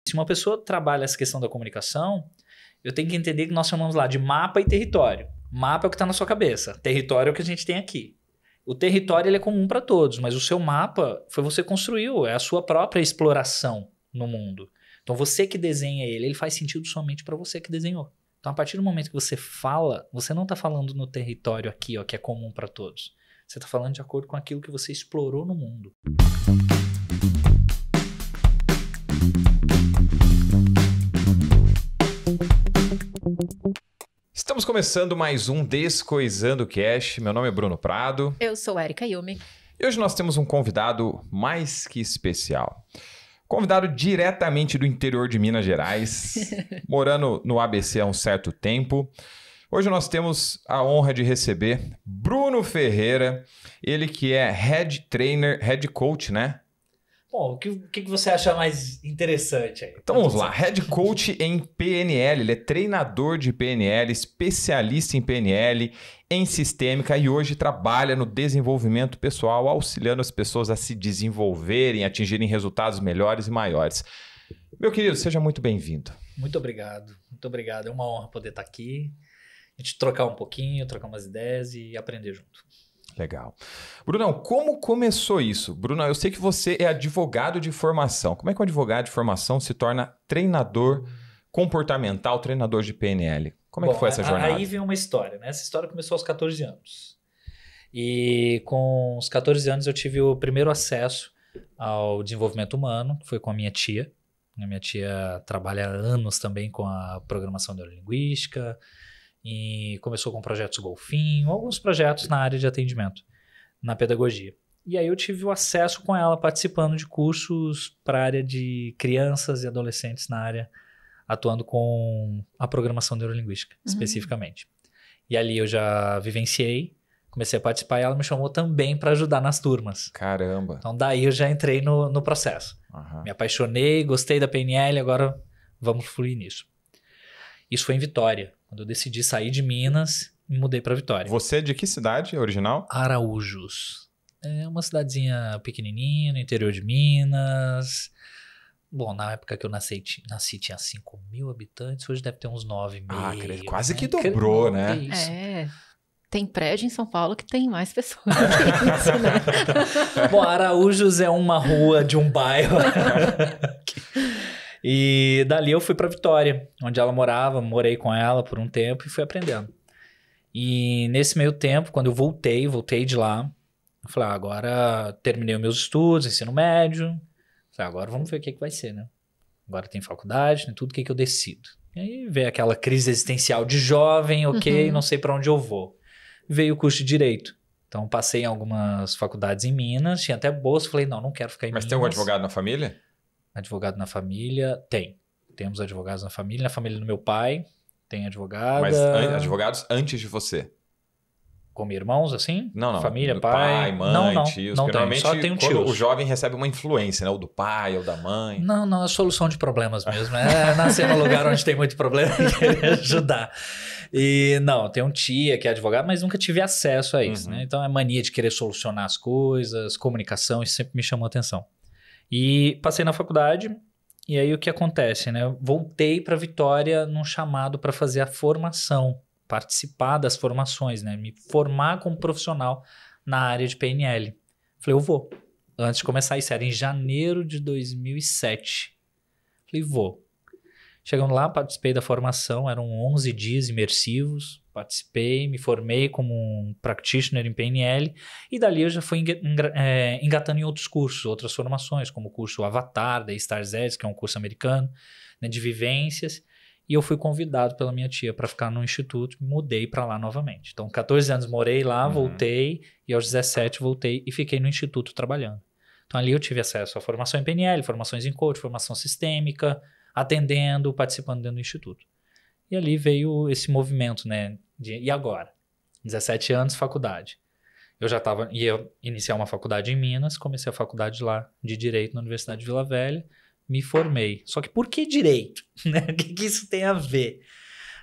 Se uma pessoa trabalha essa questão da comunicação, eu tenho que entender que nós chamamos lá de mapa e território. Mapa é o que está na sua cabeça, território é o que a gente tem aqui. O território ele é comum para todos, mas o seu mapa foi você que construiu, é a sua própria exploração no mundo. Então você que desenha ele faz sentido somente para você que desenhou. Então a partir do momento que você fala, você não está falando no território aqui, ó, que é comum para todos. Você está falando de acordo com aquilo que você explorou no mundo. Estamos começando mais um Descoisando Cash. Meu nome é Bruno Prado. Eu sou Erika Yumi. E hoje nós temos um convidado mais que especial. Convidado diretamente do interior de Minas Gerais, morando no ABC há um certo tempo. Hoje nós temos a honra de receber Bruno Ferreira, ele que é Head Trainer, Head Coach, né? Bom, o que você acha mais interessante aí? Então vamos lá, Head Coach em PNL, ele é treinador de PNL, especialista em PNL, em sistêmica e hoje trabalha no desenvolvimento pessoal, auxiliando as pessoas a se desenvolverem, atingirem resultados melhores e maiores. Meu querido, seja muito bem-vindo. Muito obrigado, muito obrigado. É uma honra poder estar aqui, a gente trocar um pouquinho, trocar umas ideias e aprender junto. Legal. Brunão, como começou isso? Bruno, eu sei que você é advogado de formação. Como é que um advogado de formação se torna treinador comportamental, treinador de PNL? Como é que foi essa jornada? Aí vem uma história, né? Essa história começou aos 14 anos. E com os 14 anos eu tive o primeiro acesso ao desenvolvimento humano, que foi com a minha tia. A minha tia trabalha há anos também com a programação neurolinguística, e começou com projetos Golfinho, alguns projetos na área de atendimento, na pedagogia. E aí eu tive o acesso com ela, participando de cursos para a área de crianças e adolescentes na área, atuando com a programação neurolinguística, especificamente. E ali eu já vivenciei, comecei a participar e ela me chamou também para ajudar nas turmas. Caramba! Então daí eu já entrei no processo. Me apaixonei, gostei da PNL, agora vamos fluir nisso. Isso foi em Vitória. Quando eu decidi sair de Minas, me mudei para Vitória. Você é de que cidade original? Araújos. É uma cidadezinha pequenininha, no interior de Minas. Bom, na época que eu nasci tinha 5 mil habitantes, hoje deve ter uns 9,5. Quase que dobrou, né? Tem prédio em São Paulo que tem mais pessoas que isso, né? Bom, Araújos é uma rua de um bairro. E dali eu fui para Vitória, onde ela morava, morei com ela por um tempo e fui aprendendo. E nesse meio tempo, quando eu voltei de lá, eu falei, agora terminei os meus estudos, ensino médio, falei, agora vamos ver o que vai ser, né? Agora tem faculdade, tem tudo, o que eu decido? E aí veio aquela crise existencial de jovem, não sei para onde eu vou. Veio o curso de Direito. Então passei em algumas faculdades em Minas, tinha até bolsa, falei, não quero ficar em Minas. Mas tem algum advogado na família? Advogado na família, tem. Temos advogados na família do meu pai, tem advogada. Mas advogados antes de você? Como irmãos, assim? Não. Família, pai, mãe, tios. Não porque tem, só tem um tio. Quando o jovem recebe uma influência, né? Ou do pai, ou da mãe. Não, é solução de problemas mesmo. É nascer num lugar onde tem muito problema e querer ajudar. E não, tem um tia que é advogado, mas nunca tive acesso a isso, né? Então é mania de querer solucionar as coisas, comunicação, isso sempre me chamou a atenção. E passei na faculdade, e aí o que acontece, né? Eu voltei para Vitória num chamado para fazer a formação, participar das formações, né? Me formar como profissional na área de PNL. Falei, eu vou. Antes de começar isso, era em janeiro de 2007. Falei, vou. Chegando lá, participei da formação, eram 11 dias imersivos, participei, me formei como um practitioner em PNL e dali eu já fui engatando em outros cursos, outras formações, como o curso Avatar, da Stars Edge, que é um curso americano, né, de vivências, e eu fui convidado pela minha tia para ficar no instituto, mudei para lá novamente. Então, 14 anos morei lá, voltei, e aos 17 voltei e fiquei no instituto trabalhando. Então, ali eu tive acesso à formação em PNL, formações em coach, formação sistêmica, atendendo, participando dentro do instituto. E ali veio esse movimento, né? E agora? 17 anos, faculdade. Eu já ia iniciar uma faculdade em Minas, comecei a faculdade lá de Direito na Universidade de Vila Velha, me formei. Só que por que Direito? O que isso tem a ver?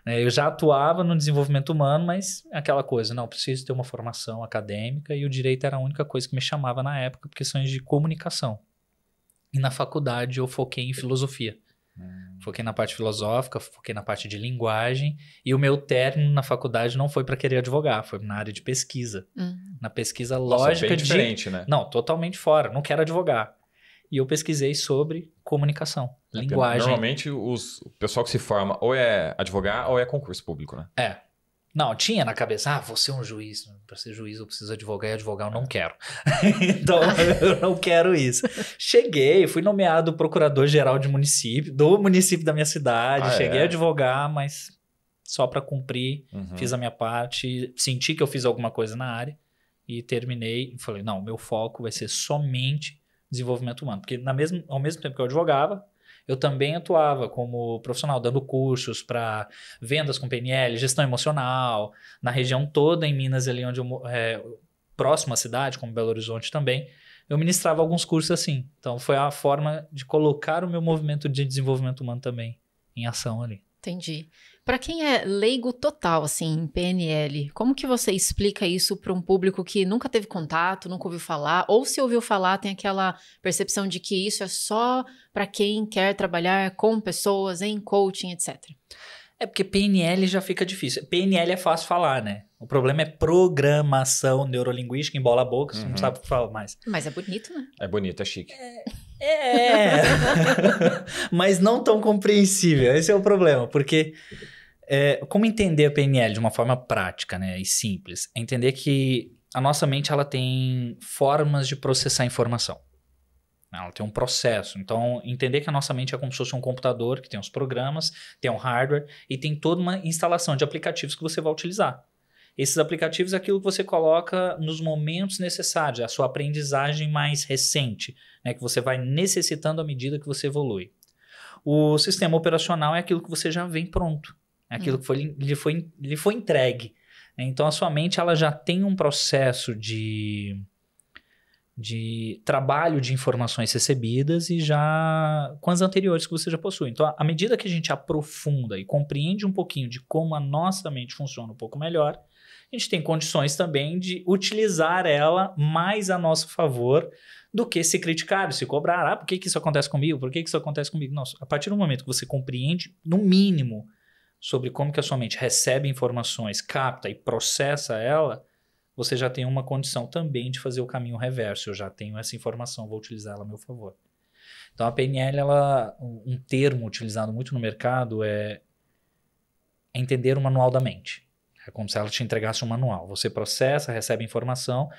Eu já atuava no desenvolvimento humano, mas aquela coisa, não, preciso ter uma formação acadêmica e o Direito era a única coisa que me chamava na época, por questões de comunicação. E na faculdade eu foquei em filosofia. Foquei na parte filosófica, foquei na parte de linguagem. E o meu término na faculdade não foi para querer advogar, foi na área de pesquisa. Na pesquisa lógica bem diferente, né? Não, totalmente fora. Não quero advogar. E eu pesquisei sobre comunicação, linguagem. Normalmente, o pessoal que se forma ou é advogar ou é concurso público, né? Não, tinha na cabeça, vou ser um juiz. Para ser juiz eu preciso advogar e advogar eu não quero. Então, eu não quero isso. Cheguei, fui nomeado procurador-geral de município, do município da minha cidade. Cheguei a advogar, mas só para cumprir. Fiz a minha parte, senti que eu fiz alguma coisa na área e terminei. Falei, não, meu foco vai ser somente desenvolvimento humano. Porque ao mesmo tempo que eu advogava, eu também atuava como profissional, dando cursos para vendas com PNL, gestão emocional, na região toda em Minas, ali onde próximo à cidade, como Belo Horizonte também, eu ministrava alguns cursos assim. Então, foi a forma de colocar o meu movimento de desenvolvimento humano também em ação ali. Entendi. Para quem é leigo total, assim, em PNL, como que você explica isso para um público que nunca teve contato, nunca ouviu falar, ou se ouviu falar, tem aquela percepção de que isso é só para quem quer trabalhar com pessoas, em coaching, etc. É porque PNL já fica difícil. PNL é fácil falar, né? O problema é programação neurolinguística, embola a boca, você não sabe o que falar mais. Mas é bonito, né? É bonito, é chique. Mas não tão compreensível. Esse é o problema, porque como entender a PNL de uma forma prática, né, e simples? É entender que a nossa mente ela tem formas de processar informação. Ela tem um processo. Então, entender que a nossa mente é como se fosse um computador, que tem os programas, tem um hardware e tem toda uma instalação de aplicativos que você vai utilizar. Esses aplicativos é aquilo que você coloca nos momentos necessários, a sua aprendizagem mais recente, né, que você vai necessitando à medida que você evolui. O sistema operacional é aquilo que você já vem pronto, é aquilo que lhe foi entregue. Então, a sua mente ela já tem um processo de trabalho de informações recebidas e já com as anteriores que você já possui. Então, à medida que a gente aprofunda e compreende um pouquinho de como a nossa mente funciona um pouco melhor, a gente tem condições também de utilizar ela mais a nosso favor do que se criticar, se cobrar. Por que isso acontece comigo? Por que isso acontece comigo? Não, a partir do momento que você compreende, no mínimo, sobre como que a sua mente recebe informações, capta e processa ela, você já tem uma condição também de fazer o caminho reverso. Eu já tenho essa informação, vou utilizá-la a meu favor. Então, a PNL, um termo utilizado muito no mercado é entender o manual da mente. É como se ela te entregasse um manual. Você processa, recebe informação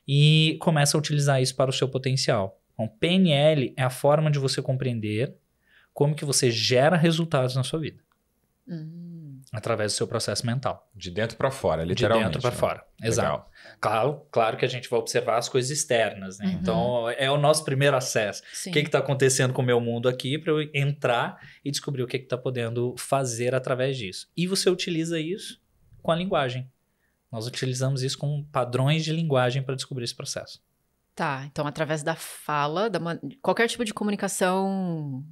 e começa a utilizar isso para o seu potencial. Então, PNL é a forma de você compreender como que você gera resultados na sua vida. Através do seu processo mental. De dentro para fora, literalmente. De dentro para fora, exato. Claro que a gente vai observar as coisas externas, né? Então, é o nosso primeiro acesso. Sim. O que está acontecendo com o meu mundo aqui para eu entrar e descobrir o que está podendo fazer através disso. E você utiliza isso com a linguagem. Nós utilizamos isso com padrões de linguagem para descobrir esse processo. Tá, então através da fala, qualquer tipo de comunicação...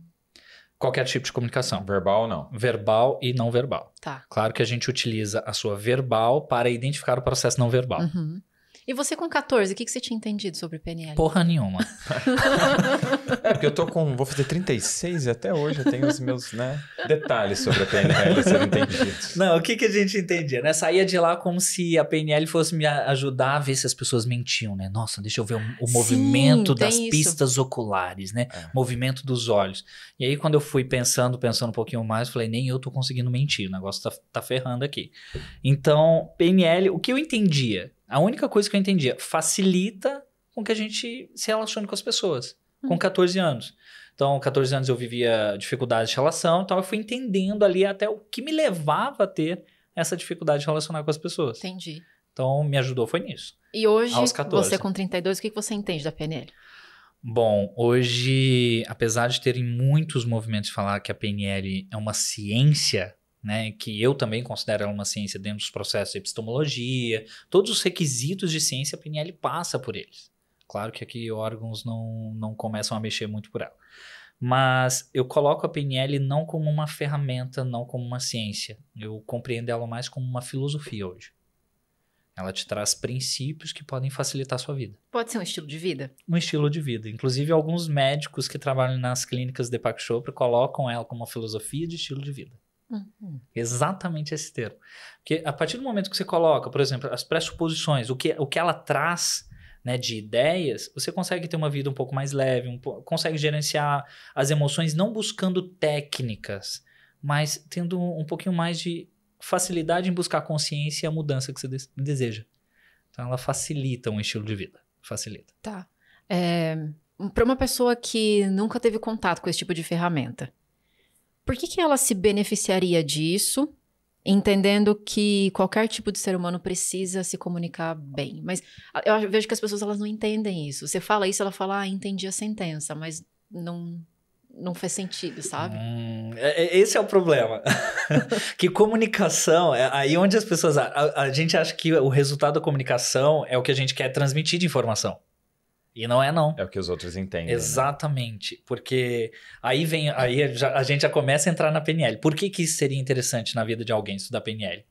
Qualquer tipo de comunicação. Verbal, não. Verbal e não verbal. Tá. Claro que a gente utiliza a sua verbal para identificar o processo não verbal. E você com 14, o que você tinha entendido sobre PNL? Porra nenhuma. Porque eu vou fazer 36 e até hoje eu tenho os meus, detalhes sobre a PNL serem entendidos. Não, o que a gente entendia, né? Saía de lá como se a PNL fosse me ajudar a ver se as pessoas mentiam, né? Nossa, deixa eu ver o movimento das pistas oculares, né? Movimento dos olhos. E aí quando eu fui pensando um pouquinho mais, falei, nem eu tô conseguindo mentir, o negócio tá ferrando aqui. Então, PNL, o que eu entendia? A única coisa que eu entendia, facilita com que a gente se relacione com as pessoas. Com 14 anos. Então, 14 anos eu vivia dificuldades de relação, então eu fui entendendo ali até o que me levava a ter essa dificuldade de relacionar com as pessoas. Entendi. Então, me ajudou foi nisso. E hoje, aos 14. Você com 32, o que você entende da PNL? Bom, hoje, apesar de terem muitos movimentos de falar que a PNL é uma ciência, né, que eu também considero ela uma ciência dentro dos processos de epistemologia, todos os requisitos de ciência, a PNL passa por eles. Claro que aqui órgãos não começam a mexer muito por ela. Mas eu coloco a PNL não como uma ferramenta, não como uma ciência. Eu compreendo ela mais como uma filosofia hoje. Ela te traz princípios que podem facilitar a sua vida. Pode ser um estilo de vida? Um estilo de vida. Inclusive, alguns médicos que trabalham nas clínicas de Deepak Chopra colocam ela como uma filosofia de estilo de vida. Exatamente esse termo. Porque a partir do momento que você coloca, por exemplo, as pressuposições, o que ela traz, né, de ideias, você consegue ter uma vida um pouco mais leve, consegue gerenciar as emoções não buscando técnicas, mas tendo um pouquinho mais de facilidade em buscar a consciência e a mudança que você deseja. Então, ela facilita um estilo de vida. Facilita. Tá. Para uma pessoa que nunca teve contato com esse tipo de ferramenta, por que ela se beneficiaria disso, entendendo que qualquer tipo de ser humano precisa se comunicar bem? Mas eu vejo que as pessoas elas não entendem isso. Você fala isso, ela fala, entendi a sentença, mas não faz sentido, sabe? Esse é o problema. Que comunicação, aí onde as pessoas... A gente acha que o resultado da comunicação é o que a gente quer transmitir de informação. E não é, não. É o que os outros entendem. Exatamente. Né? Porque aí a gente já começa a entrar na PNL. Por que isso seria interessante na vida de alguém estudar PNL?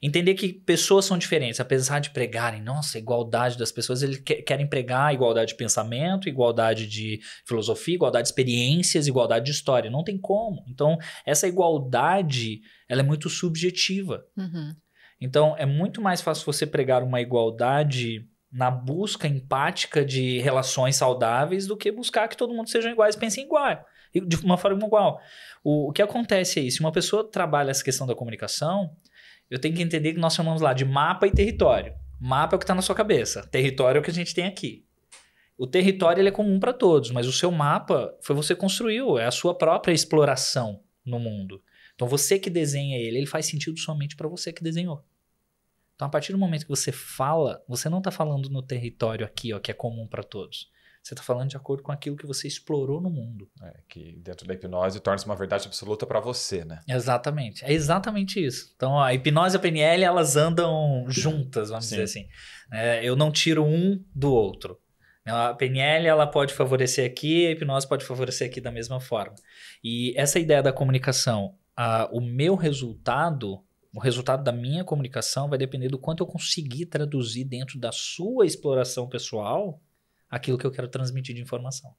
Entender que pessoas são diferentes. Apesar de pregarem, nossa, a igualdade das pessoas, eles querem pregar a igualdade de pensamento, igualdade de filosofia, igualdade de experiências, igualdade de história. Não tem como. Então, essa igualdade, ela é muito subjetiva. Então, é muito mais fácil você pregar uma igualdade na busca empática de relações saudáveis do que buscar que todo mundo sejam iguais, pensem igual, de uma forma igual. O que acontece é isso, se uma pessoa trabalha essa questão da comunicação, eu tenho que entender que nós chamamos lá de mapa e território. Mapa é o que está na sua cabeça, território é o que a gente tem aqui. O território ele é comum para todos, mas o seu mapa foi você que construiu, é a sua própria exploração no mundo. Então você que desenha ele faz sentido somente para você que desenhou. Então, a partir do momento que você fala, você não está falando no território aqui, ó, que é comum para todos. Você está falando de acordo com aquilo que você explorou no mundo. Que dentro da hipnose torna-se uma verdade absoluta para você, né? Exatamente. É exatamente isso. Então, a hipnose e a PNL, elas andam juntas, vamos dizer assim. Eu não tiro um do outro. A PNL, ela pode favorecer aqui, a hipnose pode favorecer aqui da mesma forma. E essa ideia da comunicação, o meu resultado... O resultado da minha comunicação vai depender do quanto eu conseguir traduzir dentro da sua exploração pessoal aquilo que eu quero transmitir de informação.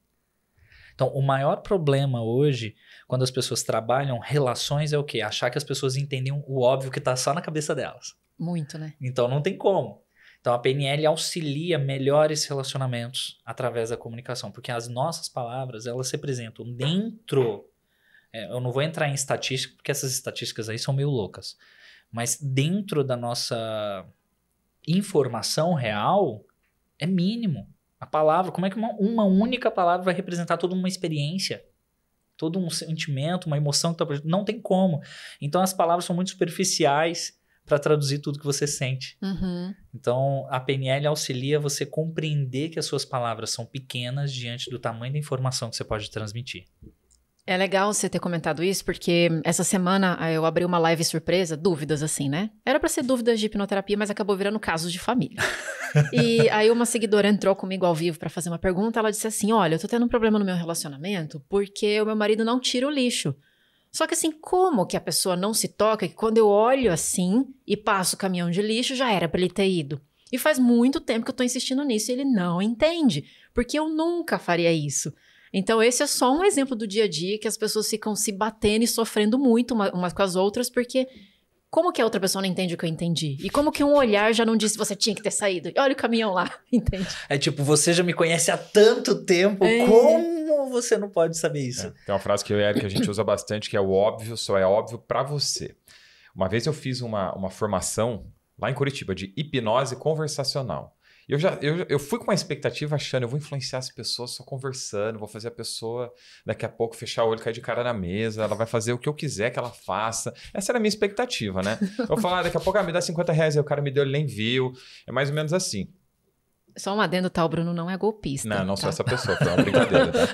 Então, o maior problema hoje, quando as pessoas trabalham relações, é o quê? Achar que as pessoas entendem o óbvio que está só na cabeça delas. Muito, né? Então, não tem como. Então, a PNL auxilia melhores relacionamentos através da comunicação, porque as nossas palavras, elas se representam dentro... eu não vou entrar em estatística, porque essas estatísticas aí são meio loucas. Mas dentro da nossa informação real, é mínimo. A palavra, como é que uma única palavra vai representar toda uma experiência? Todo um sentimento, uma emoção que está... Não tem como. Então, as palavras são muito superficiais para traduzir tudo que você sente. Então, a PNL auxilia você compreender que as suas palavras são pequenas diante do tamanho da informação que você pode transmitir. É legal você ter comentado isso, porque essa semana eu abri uma live surpresa, dúvidas assim, né? Era pra ser dúvidas de hipnoterapia, mas acabou virando casos de família. E aí uma seguidora entrou comigo ao vivo pra fazer uma pergunta, ela disse assim, olha, eu tô tendo um problema no meu relacionamento porque o meu marido não tira o lixo. Só que assim, como que a pessoa não se toca que quando eu olho assim e passo o caminhão de lixo, já era pra ele ter ido. E faz muito tempo que eu tô insistindo nisso e ele não entende, porque eu nunca faria isso. Então, esse é só um exemplo do dia a dia que as pessoas ficam se batendo e sofrendo muito umas com as outras, porque como que a outra pessoa não entende o que eu entendi? E como que um olhar já não disse você tinha que ter saído? Olha o caminhão lá, entende? É tipo, você já me conhece há tanto tempo, como você não pode saber isso? Tem uma frase que eu e a Erika a gente usa bastante, que é o óbvio só é óbvio para você. Uma vez eu fiz uma formação lá em Curitiba de hipnose conversacional. Eu fui com uma expectativa achando, eu vou influenciar as pessoas só conversando, vou fazer a pessoa daqui a pouco fechar o olho, cair de cara na mesa, ela vai fazer o que eu quiser que ela faça. Essa era a minha expectativa, né? Eu vou falar, daqui a pouco me dá R$50, aí o cara me deu, ele nem viu. É mais ou menos assim. Só um adendo, tá? O Bruno não é golpista. Não sou essa pessoa, foi uma brincadeira. Tá?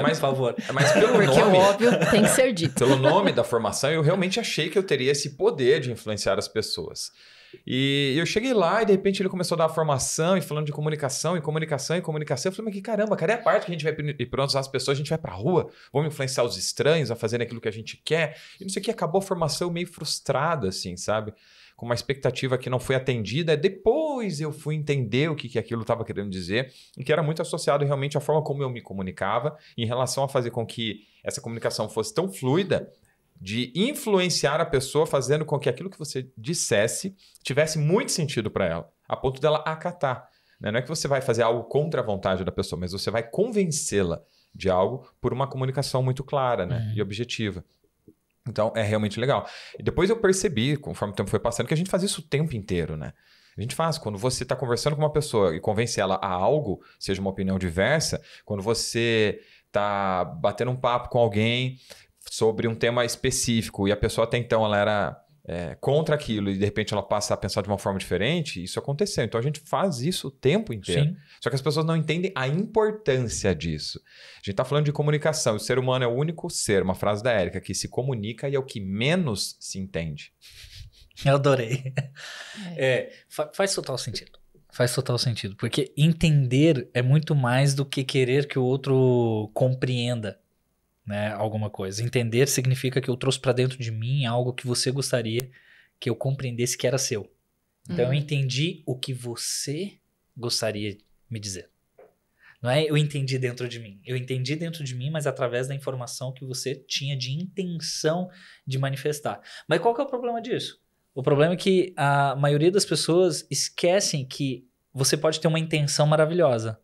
Mas, por favor. Mas pelo porque nome, o óbvio tem que ser dito. Pelo nome da formação, eu realmente achei que eu teria esse poder de influenciar as pessoas. E eu cheguei lá e de repente ele começou a dar uma formação e falando de comunicação e comunicação e comunicação. Eu falei, mas que caramba, cadê a parte que a gente vai ir para as pessoas, a gente vai pra rua, vamos influenciar os estranhos a fazerem aquilo que a gente quer. E não sei o que, acabou a formação meio frustrada, assim, sabe? Com uma expectativa que não foi atendida. Depois eu fui entender o que aquilo estava querendo dizer e que era muito associado realmente à forma como eu me comunicava em relação a fazer com que essa comunicação fosse tão fluida de influenciar a pessoa fazendo com que aquilo que você dissesse tivesse muito sentido para ela, a ponto dela acatar. Né? Não é que você vai fazer algo contra a vontade da pessoa, mas você vai convencê-la de algo por uma comunicação muito clara, né? E objetiva. Então, é realmente legal. E depois eu percebi, conforme o tempo foi passando, que a gente faz isso o tempo inteiro, né? A gente faz. Quando você está conversando com uma pessoa e convence ela a algo, seja uma opinião diversa, quando você está batendo um papo com alguém sobre um tema específico e a pessoa até então ela era contra aquilo e de repente ela passa a pensar de uma forma diferente, isso aconteceu. Então a gente faz isso o tempo inteiro. Sim. Só que as pessoas não entendem a importância disso. A gente está falando de comunicação. O ser humano é o único ser, uma frase da Érica, que se comunica e é o que menos se entende. Eu adorei. Faz total sentido. Faz total sentido. Porque entender é muito mais do que querer que o outro compreenda, né, alguma coisa. Entender significa que eu trouxe para dentro de mim algo que você gostaria que eu compreendesse que era seu. Então eu entendi o que você gostaria de me dizer. Não é eu entendi dentro de mim. Eu entendi dentro de mim, mas através da informação que você tinha de intenção de manifestar. Mas qual que é o problema disso? O problema é que a maioria das pessoas esquecem que você pode ter uma intenção maravilhosa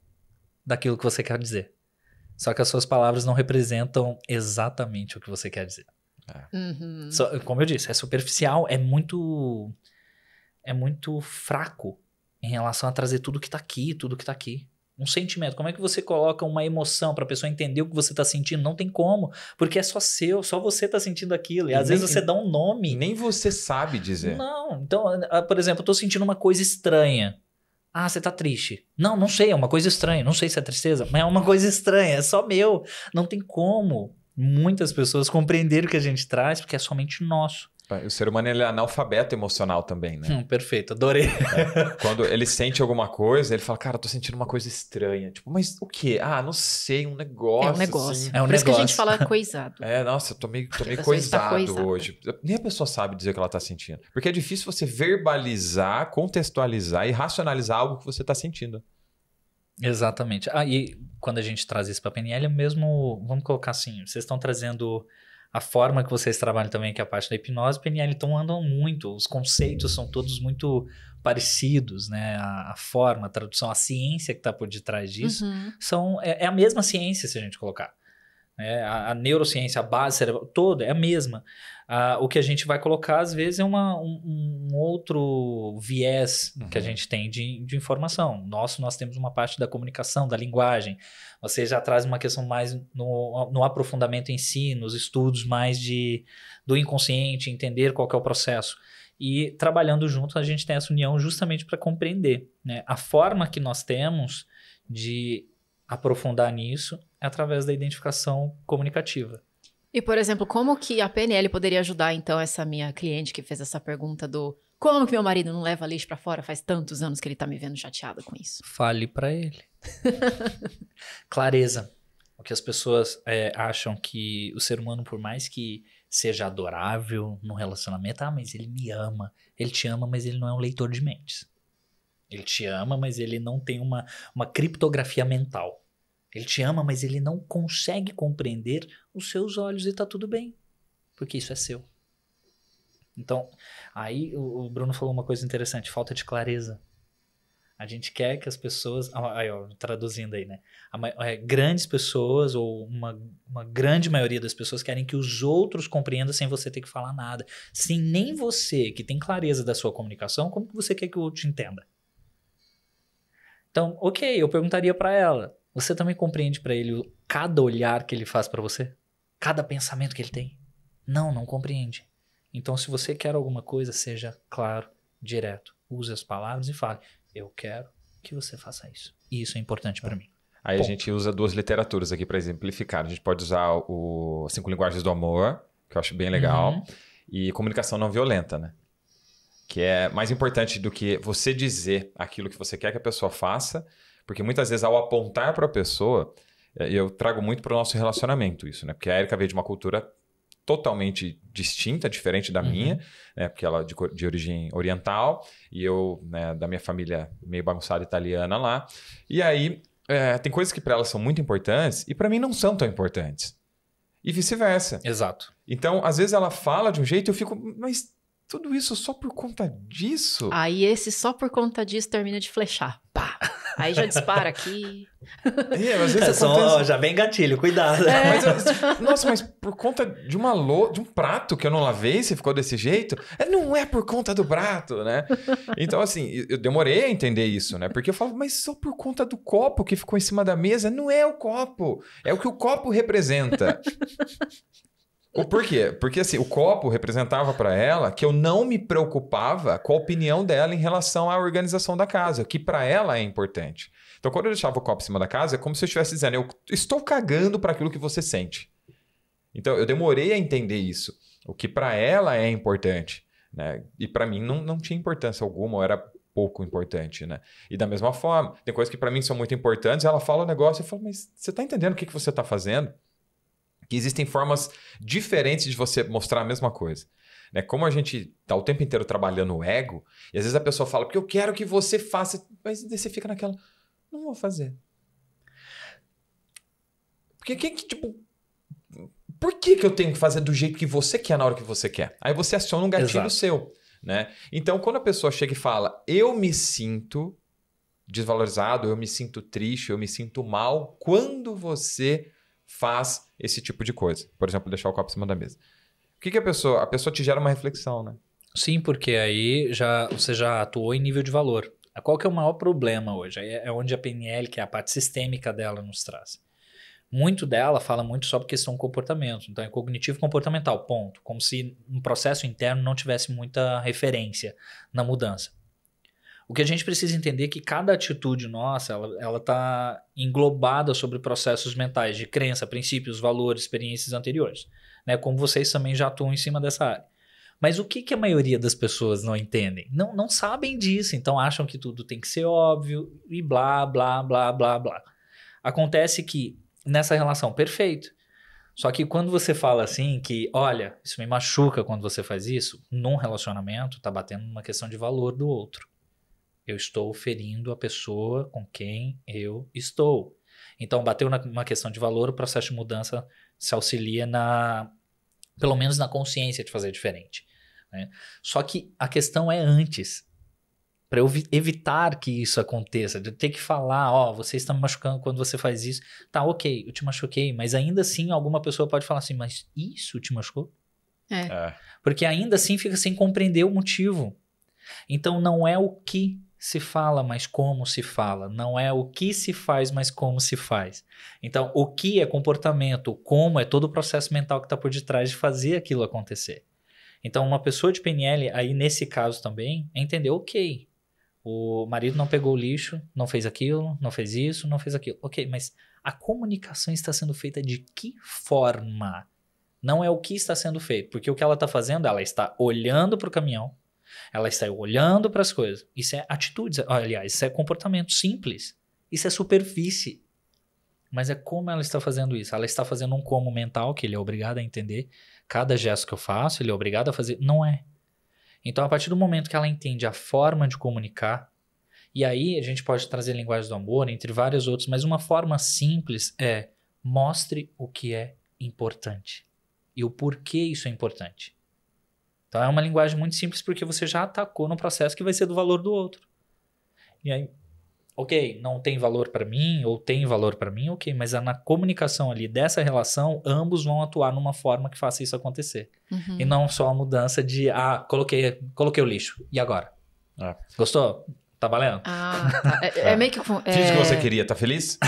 daquilo que você quer dizer. Só que as suas palavras não representam exatamente o que você quer dizer. Como eu disse, é superficial, é muito fraco em relação a trazer tudo que tá aqui. Um sentimento. Como é que você coloca uma emoção pra pessoa entender o que você tá sentindo? Não tem como, porque é só seu, só você tá sentindo aquilo. E às vezes você dá um nome. Nem você sabe dizer. Não. Então, por exemplo, eu tô sentindo uma coisa estranha. Ah, você tá triste. Não sei, é uma coisa estranha. Não sei se é tristeza, mas é uma coisa estranha. É só meu. Não tem como muitas pessoas compreenderem o que a gente traz, porque é somente nosso. O ser humano ele é analfabeto emocional também, né? Perfeito, adorei. Quando ele sente alguma coisa, ele fala, cara, eu tô sentindo uma coisa estranha. Tipo, mas o quê? Ah, não sei, um negócio. É um negócio. Assim. Por isso que a gente fala coisado. Nossa, eu tô meio coisado hoje. Nem a pessoa sabe dizer o que ela tá sentindo. Porque é difícil você verbalizar, contextualizar e racionalizar algo que você tá sentindo. Exatamente. E quando a gente traz isso pra PNL, é mesmo, vamos colocar assim, vocês estão trazendo a forma que vocês trabalham também, que é a parte da hipnose, PNL, então andam muito, os conceitos são todos muito parecidos, né? A forma, a tradução, a ciência que está por detrás disso é a mesma ciência, se a gente colocar. A neurociência, a base cerebral, toda é a mesma. O que a gente vai colocar, às vezes, é um outro viés que a gente tem de informação. Nós temos uma parte da comunicação, da linguagem. Você já traz uma questão mais no aprofundamento em si, nos estudos mais do inconsciente, entender qual que é o processo. E trabalhando junto, a gente tem essa união justamente para compreender, né? A forma que nós temos de aprofundar nisso é através da identificação comunicativa. E, por exemplo, como que a PNL poderia ajudar, então, essa minha cliente que fez essa pergunta do como que meu marido não leva lixo pra fora? Faz tantos anos que ele tá me vendo chateada com isso. Fale pra ele. Clareza. O que as pessoas acham que o ser humano, por mais que seja adorável no relacionamento, mas ele me ama. Ele te ama, mas ele não é um leitor de mentes. Ele te ama, mas ele não tem uma criptografia mental. Ele te ama, mas ele não consegue compreender os seus olhos e tá tudo bem. Porque isso é seu. Então, aí o Bruno falou uma coisa interessante, falta de clareza. A gente quer que as pessoas... traduzindo aí, né? Grandes pessoas, ou uma grande maioria das pessoas querem que os outros compreendam sem você ter que falar nada. Sem nem você, que tem clareza da sua comunicação, como que você quer que o outro te entenda? Então, ok, eu perguntaria pra ela, você também compreende pra ele cada olhar que ele faz pra você? Cada pensamento que ele tem? Não compreende. Então, se você quer alguma coisa, seja claro, direto. Use as palavras e fale, eu quero que você faça isso. E isso é importante pra mim. Aí a gente usa duas literaturas aqui pra exemplificar. A gente pode usar o 5 Linguagens do Amor, que eu acho bem legal, e Comunicação Não Violenta, né? que é mais importante do que você dizer aquilo que você quer que a pessoa faça, porque muitas vezes ao apontar para a pessoa, eu trago muito para o nosso relacionamento isso, né? Porque a Érica veio de uma cultura totalmente distinta, diferente da minha, né? Porque ela é de origem oriental e eu, né, da minha família meio bagunçada italiana lá. E aí, tem coisas que para ela são muito importantes e para mim não são tão importantes. E vice-versa. Exato. Então, às vezes ela fala de um jeito e eu fico, mas tudo isso só por conta disso? Aí esse só por conta disso termina de flechar. Pá! Aí já dispara aqui. Às vezes acontece... já vem gatilho, cuidado. Mas por conta de de um prato que eu não lavei, você ficou desse jeito? Não é por conta do prato, né? Então, assim, eu demorei a entender isso, né? Porque eu falo, mas só por conta do copo que ficou em cima da mesa. Não é o copo, é o que o copo representa. Por quê? Porque assim, o copo representava para ela que eu não me preocupava com a opinião dela em relação à organização da casa, que para ela é importante. Então, quando eu deixava o copo em cima da casa, é como se eu estivesse dizendo, eu estou cagando para aquilo que você sente. Então, eu demorei a entender isso, o que para ela é importante, né? E para mim não tinha importância alguma, ou era pouco importante, né? E da mesma forma, tem coisas que para mim são muito importantes, ela fala o negócio e eu falo, mas você está entendendo o que você está fazendo? Que existem formas diferentes de você mostrar a mesma coisa. Né? Como a gente está o tempo inteiro trabalhando o ego, e às vezes a pessoa fala, porque eu quero que você faça, mas você fica naquela, não vou fazer. Porque tipo, por que eu tenho que fazer do jeito que você quer na hora que você quer? Aí você aciona um gatilho seu. Né? Então, quando a pessoa chega e fala, eu me sinto desvalorizado, eu me sinto triste, eu me sinto mal, quando você faz esse tipo de coisa. Por exemplo, deixar o copo em cima da mesa. O que a pessoa te gera uma reflexão, né? Sim, porque aí você já atuou em nível de valor. Qual que é o maior problema hoje? É onde a PNL, que é a parte sistêmica dela, nos traz. Muito dela fala muito sobre questão de comportamento. Então, é cognitivo-comportamental, ponto. Como se no processo interno não tivesse muita referência na mudança. O que a gente precisa entender é que cada atitude nossa, ela está englobada sobre processos mentais de crença, princípios, valores, experiências anteriores. Né? Como vocês também já atuam em cima dessa área. Mas o que a maioria das pessoas não entendem? Não sabem disso, então acham que tudo tem que ser óbvio e blá, blá, blá, blá, blá. Acontece que nessa relação, perfeito. Só que quando você fala assim que, olha, isso me machuca quando você faz isso, num relacionamento, está batendo numa questão de valor do outro. Eu estou ferindo a pessoa com quem eu estou. Então, bateu numa questão de valor, o processo de mudança se auxilia pelo menos na consciência de fazer diferente. Né? Só que a questão é antes. Para eu evitar que isso aconteça, de ter que falar, você está me machucando quando você faz isso. Tá, ok, eu te machuquei, mas ainda assim alguma pessoa pode falar assim, mas isso te machucou? Porque ainda assim fica sem compreender o motivo. Então, não é o que se fala, mas como se fala. Não é o que se faz, mas como se faz. Então, o que é comportamento, o como é todo o processo mental que está por detrás de fazer aquilo acontecer. Então, uma pessoa de PNL, aí nesse caso também, é entender, ok, o marido não pegou o lixo, não fez aquilo, não fez isso, não fez aquilo. Ok, mas a comunicação está sendo feita de que forma? Não é o que está sendo feito. Porque o que ela está fazendo, ela está olhando para o caminhão, ela está olhando para as coisas. Isso é atitude, aliás, isso é comportamento simples. Isso é superfície. Mas é como ela está fazendo isso. Ela está fazendo um como mental, que ele é obrigado a entender. Cada gesto que eu faço, ele é obrigado a fazer. Não é. Então, a partir do momento que ela entende a forma de comunicar, e aí a gente pode trazer linguagem do amor, entre vários outros, mas uma forma simples é mostre o que é importante. E o porquê isso é importante. Então é uma linguagem muito simples porque você já atacou no processo que vai ser do valor do outro. E aí, ok, não tem valor para mim ou tem valor para mim, ok, mas na comunicação ali dessa relação, ambos vão atuar numa forma que faça isso acontecer. E não só a mudança de, coloquei o lixo, e agora? Gostou? Tá valendo? Tá. É meio que... Fiz o que você queria, tá feliz?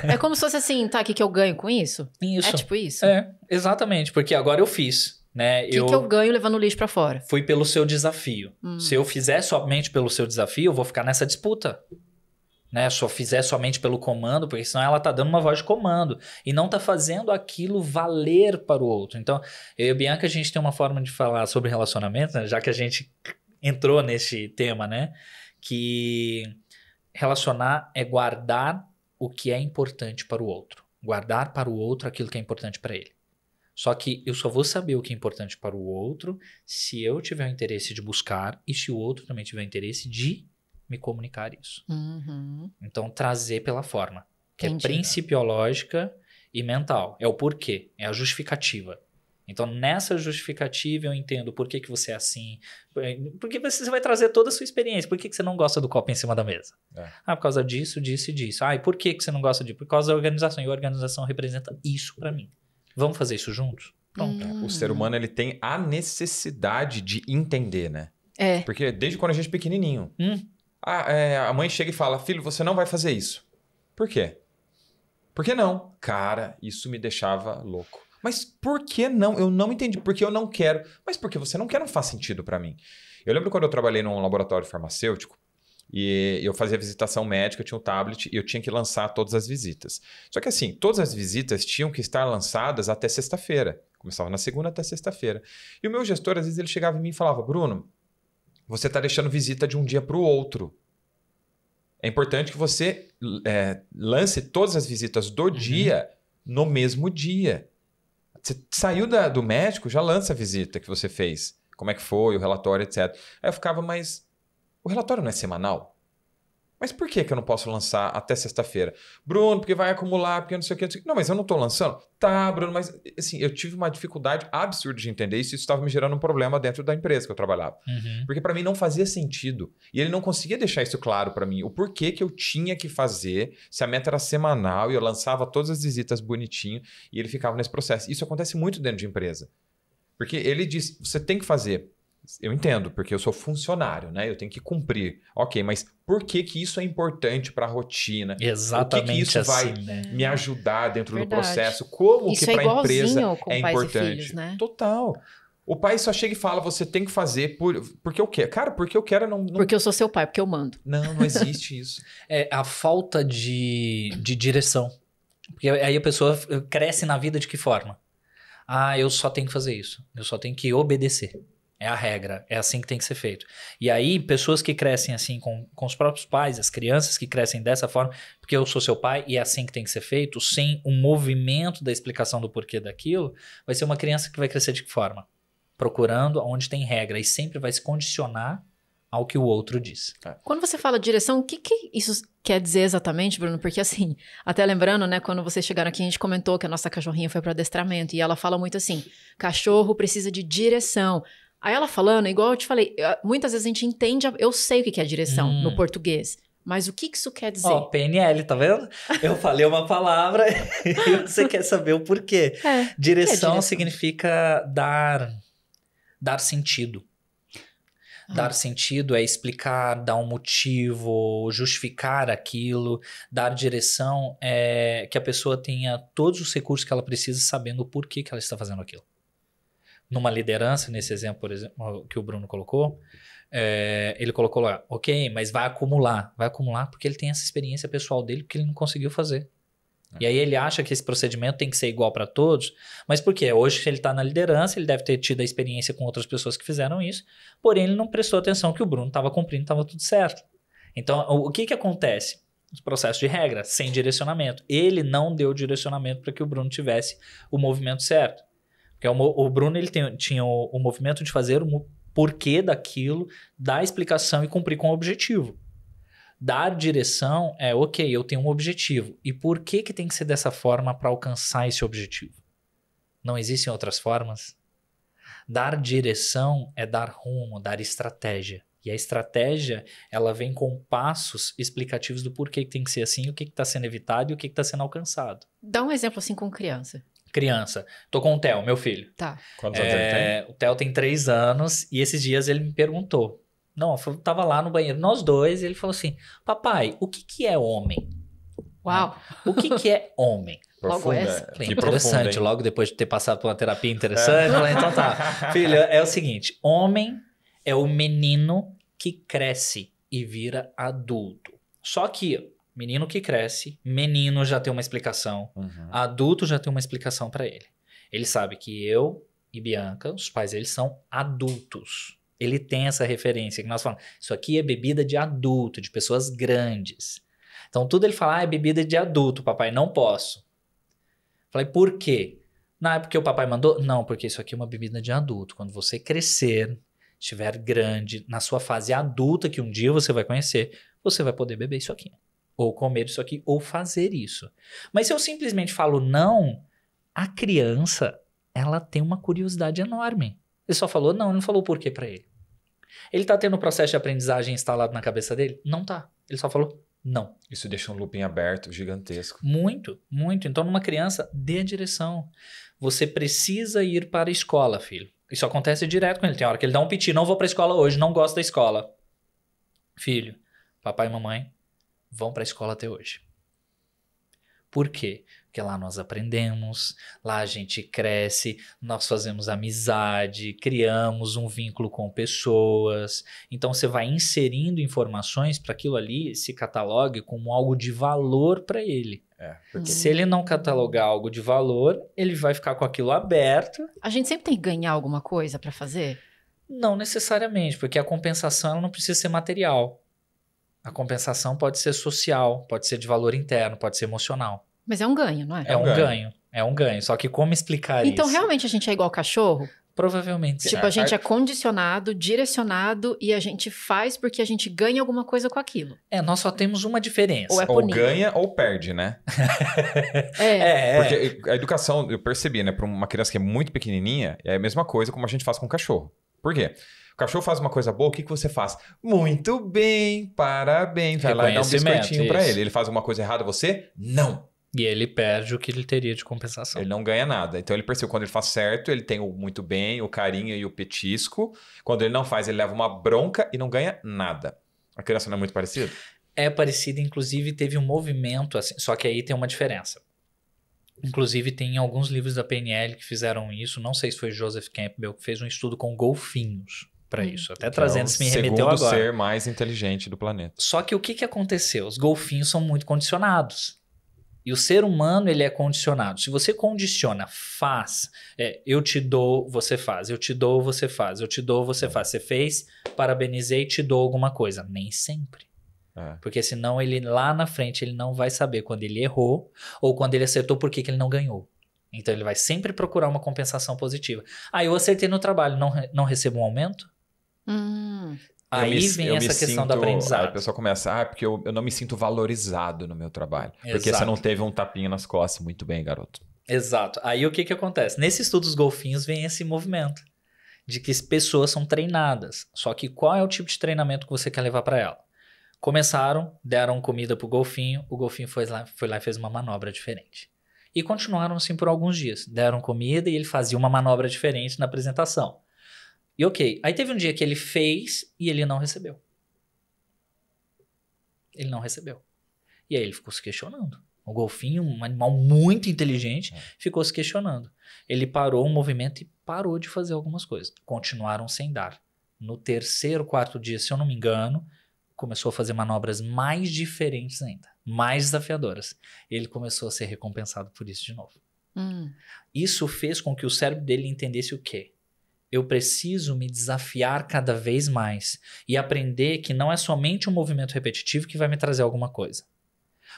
É como se fosse assim, tá, o que eu ganho com isso? Isso. É tipo isso? É, exatamente, porque agora eu fiz. Né? O que eu ganho levando o lixo pra fora? Fui pelo seu desafio. Se eu fizer somente pelo seu desafio, eu vou ficar nessa disputa. Né? Se eu fizer somente pelo comando, porque senão ela tá dando uma voz de comando. E não tá fazendo aquilo valer para o outro. Então, eu e a Bianca, a gente tem uma forma de falar sobre relacionamento, né? Já que a gente entrou nesse tema, né? Que relacionar é guardar o que é importante para o outro. Guardar para o outro aquilo que é importante para ele. Só que eu só vou saber o que é importante para o outro se eu tiver o interesse de buscar e se o outro também tiver o interesse de me comunicar isso. Então, trazer pela forma, que é principiológica e mental. É o porquê, é a justificativa. Então, nessa justificativa, eu entendo por que você é assim. Porque você vai trazer toda a sua experiência. Por que você não gosta do copo em cima da mesa? Por causa disso, disso e disso. E por que você não gosta disso? Por causa da organização. E a organização representa isso para mim. Vamos fazer isso juntos? Pronto. O ser humano, ele tem a necessidade de entender, né? Porque desde quando a gente é pequenininho. A mãe chega e fala, filho, você não vai fazer isso. Por quê? Por que não? Cara, isso me deixava louco. Mas por que não? Eu não entendi. Porque eu não quero. Mas porque você não quer não faz sentido para mim. Eu lembro quando eu trabalhei num laboratório farmacêutico e eu fazia visitação médica, eu tinha um tablet e eu tinha que lançar todas as visitas. Só que assim, todas as visitas tinham que estar lançadas até sexta-feira. Começava na segunda até sexta-feira. E o meu gestor, às vezes, ele chegava em mim e falava, Bruno, você está deixando visita de um dia para o outro. É importante que você lance todas as visitas do dia no mesmo dia. Você saiu do médico, já lança a visita que você fez. Como é que foi, o relatório, etc. Aí eu ficava, mas o relatório não é semanal? Mas por que eu não posso lançar até sexta-feira? Bruno, porque vai acumular, porque não sei o que. Não, mas eu não estou lançando? Tá, Bruno, mas assim, eu tive uma dificuldade absurda de entender isso e isso estava me gerando um problema dentro da empresa que eu trabalhava. Porque para mim não fazia sentido. E ele não conseguia deixar isso claro para mim. O porquê que eu tinha que fazer, se a meta era semanal e eu lançava todas as visitas bonitinho e ele ficava nesse processo. Isso acontece muito dentro de empresa. Porque ele diz, você tem que fazer. Eu entendo, porque eu sou funcionário, né? Eu tenho que cumprir. Ok, mas por que isso é importante para a rotina? Exatamente. O que isso vai me ajudar dentro do processo? Como isso que para a empresa é importante? Filhos, né? Total. O pai só chega e fala, você tem que fazer porque eu quero. Cara, porque eu quero não... Porque eu sou seu pai, porque eu mando. Não existe isso. É a falta de direção. Porque aí a pessoa cresce na vida de que forma? Eu só tenho que fazer isso. Eu só tenho que obedecer. É a regra, é assim que tem que ser feito. E aí, pessoas que crescem assim com os próprios pais, as crianças que crescem dessa forma, porque eu sou seu pai e é assim que tem que ser feito, sem um movimento da explicação do porquê daquilo, vai ser uma criança que vai crescer de que forma? Procurando onde tem regra e sempre vai se condicionar ao que o outro diz. Quando você fala direção, o que isso quer dizer exatamente, Bruno? Porque assim, até lembrando, né, quando vocês chegaram aqui, a gente comentou que a nossa cachorrinha foi para adestramento e ela fala muito assim, cachorro precisa de direção. Aí ela falando, igual eu te falei, muitas vezes a gente entende, eu sei o que é direção no português, mas o que isso quer dizer? PNL, tá vendo? Eu falei uma palavra e você quer saber o porquê. Direção significa dar sentido. Dar sentido é explicar, dar um motivo, justificar aquilo. Dar direção é que a pessoa tenha todos os recursos que ela precisa sabendo o porquê que ela está fazendo aquilo. Numa liderança, nesse exemplo, por exemplo, que o Bruno colocou, ele colocou lá, ok, mas vai acumular porque ele tem essa experiência pessoal dele, porque ele não conseguiu fazer. E aí ele acha que esse procedimento tem que ser igual para todos, mas por quê? Hoje, se ele está na liderança, ele deve ter tido a experiência com outras pessoas que fizeram isso, porém ele não prestou atenção que o Bruno estava cumprindo, estava tudo certo. Então, o que acontece? Os processos de regra, sem direcionamento. Ele não deu direcionamento para que o Bruno tivesse o movimento certo. Porque o Bruno ele tinha o movimento de fazer o porquê daquilo, dar explicação e cumprir com o objetivo. Dar direção é, ok, eu tenho um objetivo. E por que tem que ser dessa forma para alcançar esse objetivo? Não existem outras formas? Dar direção é dar rumo, dar estratégia. E a estratégia, ela vem com passos explicativos do porquê que tem que ser assim, o que está sendo evitado e o que está sendo alcançado. Dá um exemplo assim com criança. Criança. Tô com o Theo, meu filho. Tá. Quantos anos ele tem? O Theo tem 3 anos e esses dias ele me perguntou. Não, eu tava lá no banheiro, nós dois, e ele falou assim, papai, o que é homem? Uau! O que é homem? Logo essa. Falei, interessante, logo depois de ter passado por uma terapia interessante, falei, então tá. Filho, é o seguinte, homem é o menino que cresce e vira adulto. Só que menino que cresce, menino já tem uma explicação, adulto já tem uma explicação para ele. Ele sabe que eu e Bianca, os pais deles são adultos. Ele tem essa referência que nós falamos. Isso aqui é bebida de adulto, de pessoas grandes. Então, tudo ele fala, é bebida de adulto, papai, não posso. Falei, por quê? Não, é porque o papai mandou? Não, porque isso aqui é uma bebida de adulto. Quando você crescer, estiver grande, na sua fase adulta, que um dia você vai conhecer, você vai poder beber isso aqui. Ou comer isso aqui, ou fazer isso. Mas se eu simplesmente falo não, a criança, ela tem uma curiosidade enorme. Ele só falou não, ele não falou o porquê pra ele. Ele tá tendo o processo de aprendizagem instalado na cabeça dele? Não tá. Ele só falou não. Isso deixa um looping aberto gigantesco. Muito, muito. Então, numa criança, dê a direção. Você precisa ir para a escola, filho. Isso acontece direto com ele. Tem hora que ele dá um piti, não vou para a escola hoje, não gosto da escola. Filho, papai e mamãe vão para a escola até hoje. Por quê? Porque lá nós aprendemos, lá a gente cresce, nós fazemos amizade, criamos um vínculo com pessoas. Então você vai inserindo informações para aquilo ali se catalogue como algo de valor para ele. Porque... Se ele não catalogar algo de valor, ele vai ficar com aquilo aberto. A gente sempre tem que ganhar alguma coisa para fazer? Não necessariamente, porque a compensação ela não precisa ser material. A compensação pode ser social, pode ser de valor interno, pode ser emocional. Mas é um ganho, não é? É um ganho. É um ganho. Só que como explicar isso? Então, realmente, a gente é igual cachorro? Provavelmente. Tipo, a gente é condicionado, direcionado e a gente faz porque a gente ganha alguma coisa com aquilo. Nós só temos uma diferença. Ou é Ou punido. ganha ou perde, né? Porque a educação, eu percebi, né? Para uma criança que é muito pequenininha, é a mesma coisa como a gente faz com o cachorro. Por quê? O cachorro faz uma coisa boa, o que você faz? Muito bem, parabéns. Vai lá e dá um biscoitinho para ele. Ele faz uma coisa errada, você? Não. E ele perde o que ele teria de compensação. Ele não ganha nada. Então ele percebeu, quando ele faz certo, ele tem o muito bem, o carinho e o petisco. Quando ele não faz, ele leva uma bronca e não ganha nada. A criança não é muito parecida? É parecida, inclusive teve um movimento assim, só que aí tem uma diferença. Inclusive tem alguns livros da PNL que fizeram isso, não sei se foi Joseph Campbell que fez um estudo com golfinhos para isso. Até trazendo, se me remeteu agora. O segundo ser mais inteligente do planeta. Só que o que aconteceu? Os golfinhos são muito condicionados. E o ser humano, ele é condicionado. Se você condiciona, faz, eu te dou, você faz, eu te dou, você faz, eu te dou, você faz. Você fez, parabenizei, te dou alguma coisa. Nem sempre. Porque senão ele lá na frente, ele não vai saber quando ele errou ou quando ele acertou por que ele não ganhou. Então ele vai sempre procurar uma compensação positiva. Eu acertei no trabalho, não recebo um aumento? Aí vem essa questão da aprendizado. Aí a pessoa começa, porque eu não me sinto valorizado no meu trabalho. Exato. Porque você não teve um tapinha nas costas. Muito bem, garoto. Exato. Aí o que acontece? Nesse estudo dos golfinhos vem esse movimento de que as pessoas são treinadas. Só que qual é o tipo de treinamento que você quer levar para ela? Começaram, deram comida pro golfinho, o golfinho foi lá e fez uma manobra diferente. E continuaram assim por alguns dias. Deram comida e ele fazia uma manobra diferente na apresentação. E ok, aí teve um dia que ele fez e ele não recebeu. Ele não recebeu. E aí ele ficou se questionando. O golfinho, um animal muito inteligente, ficou se questionando. Ele parou o movimento e parou de fazer algumas coisas. Continuaram sem dar. No terceiro, quarto dia, se eu não me engano, começou a fazer manobras mais diferentes ainda. Mais desafiadoras. Ele começou a ser recompensado por isso de novo. Isso fez com que o cérebro dele entendesse o quê? Eu preciso me desafiar cada vez mais e aprender que não é somente um movimento repetitivo que vai me trazer alguma coisa.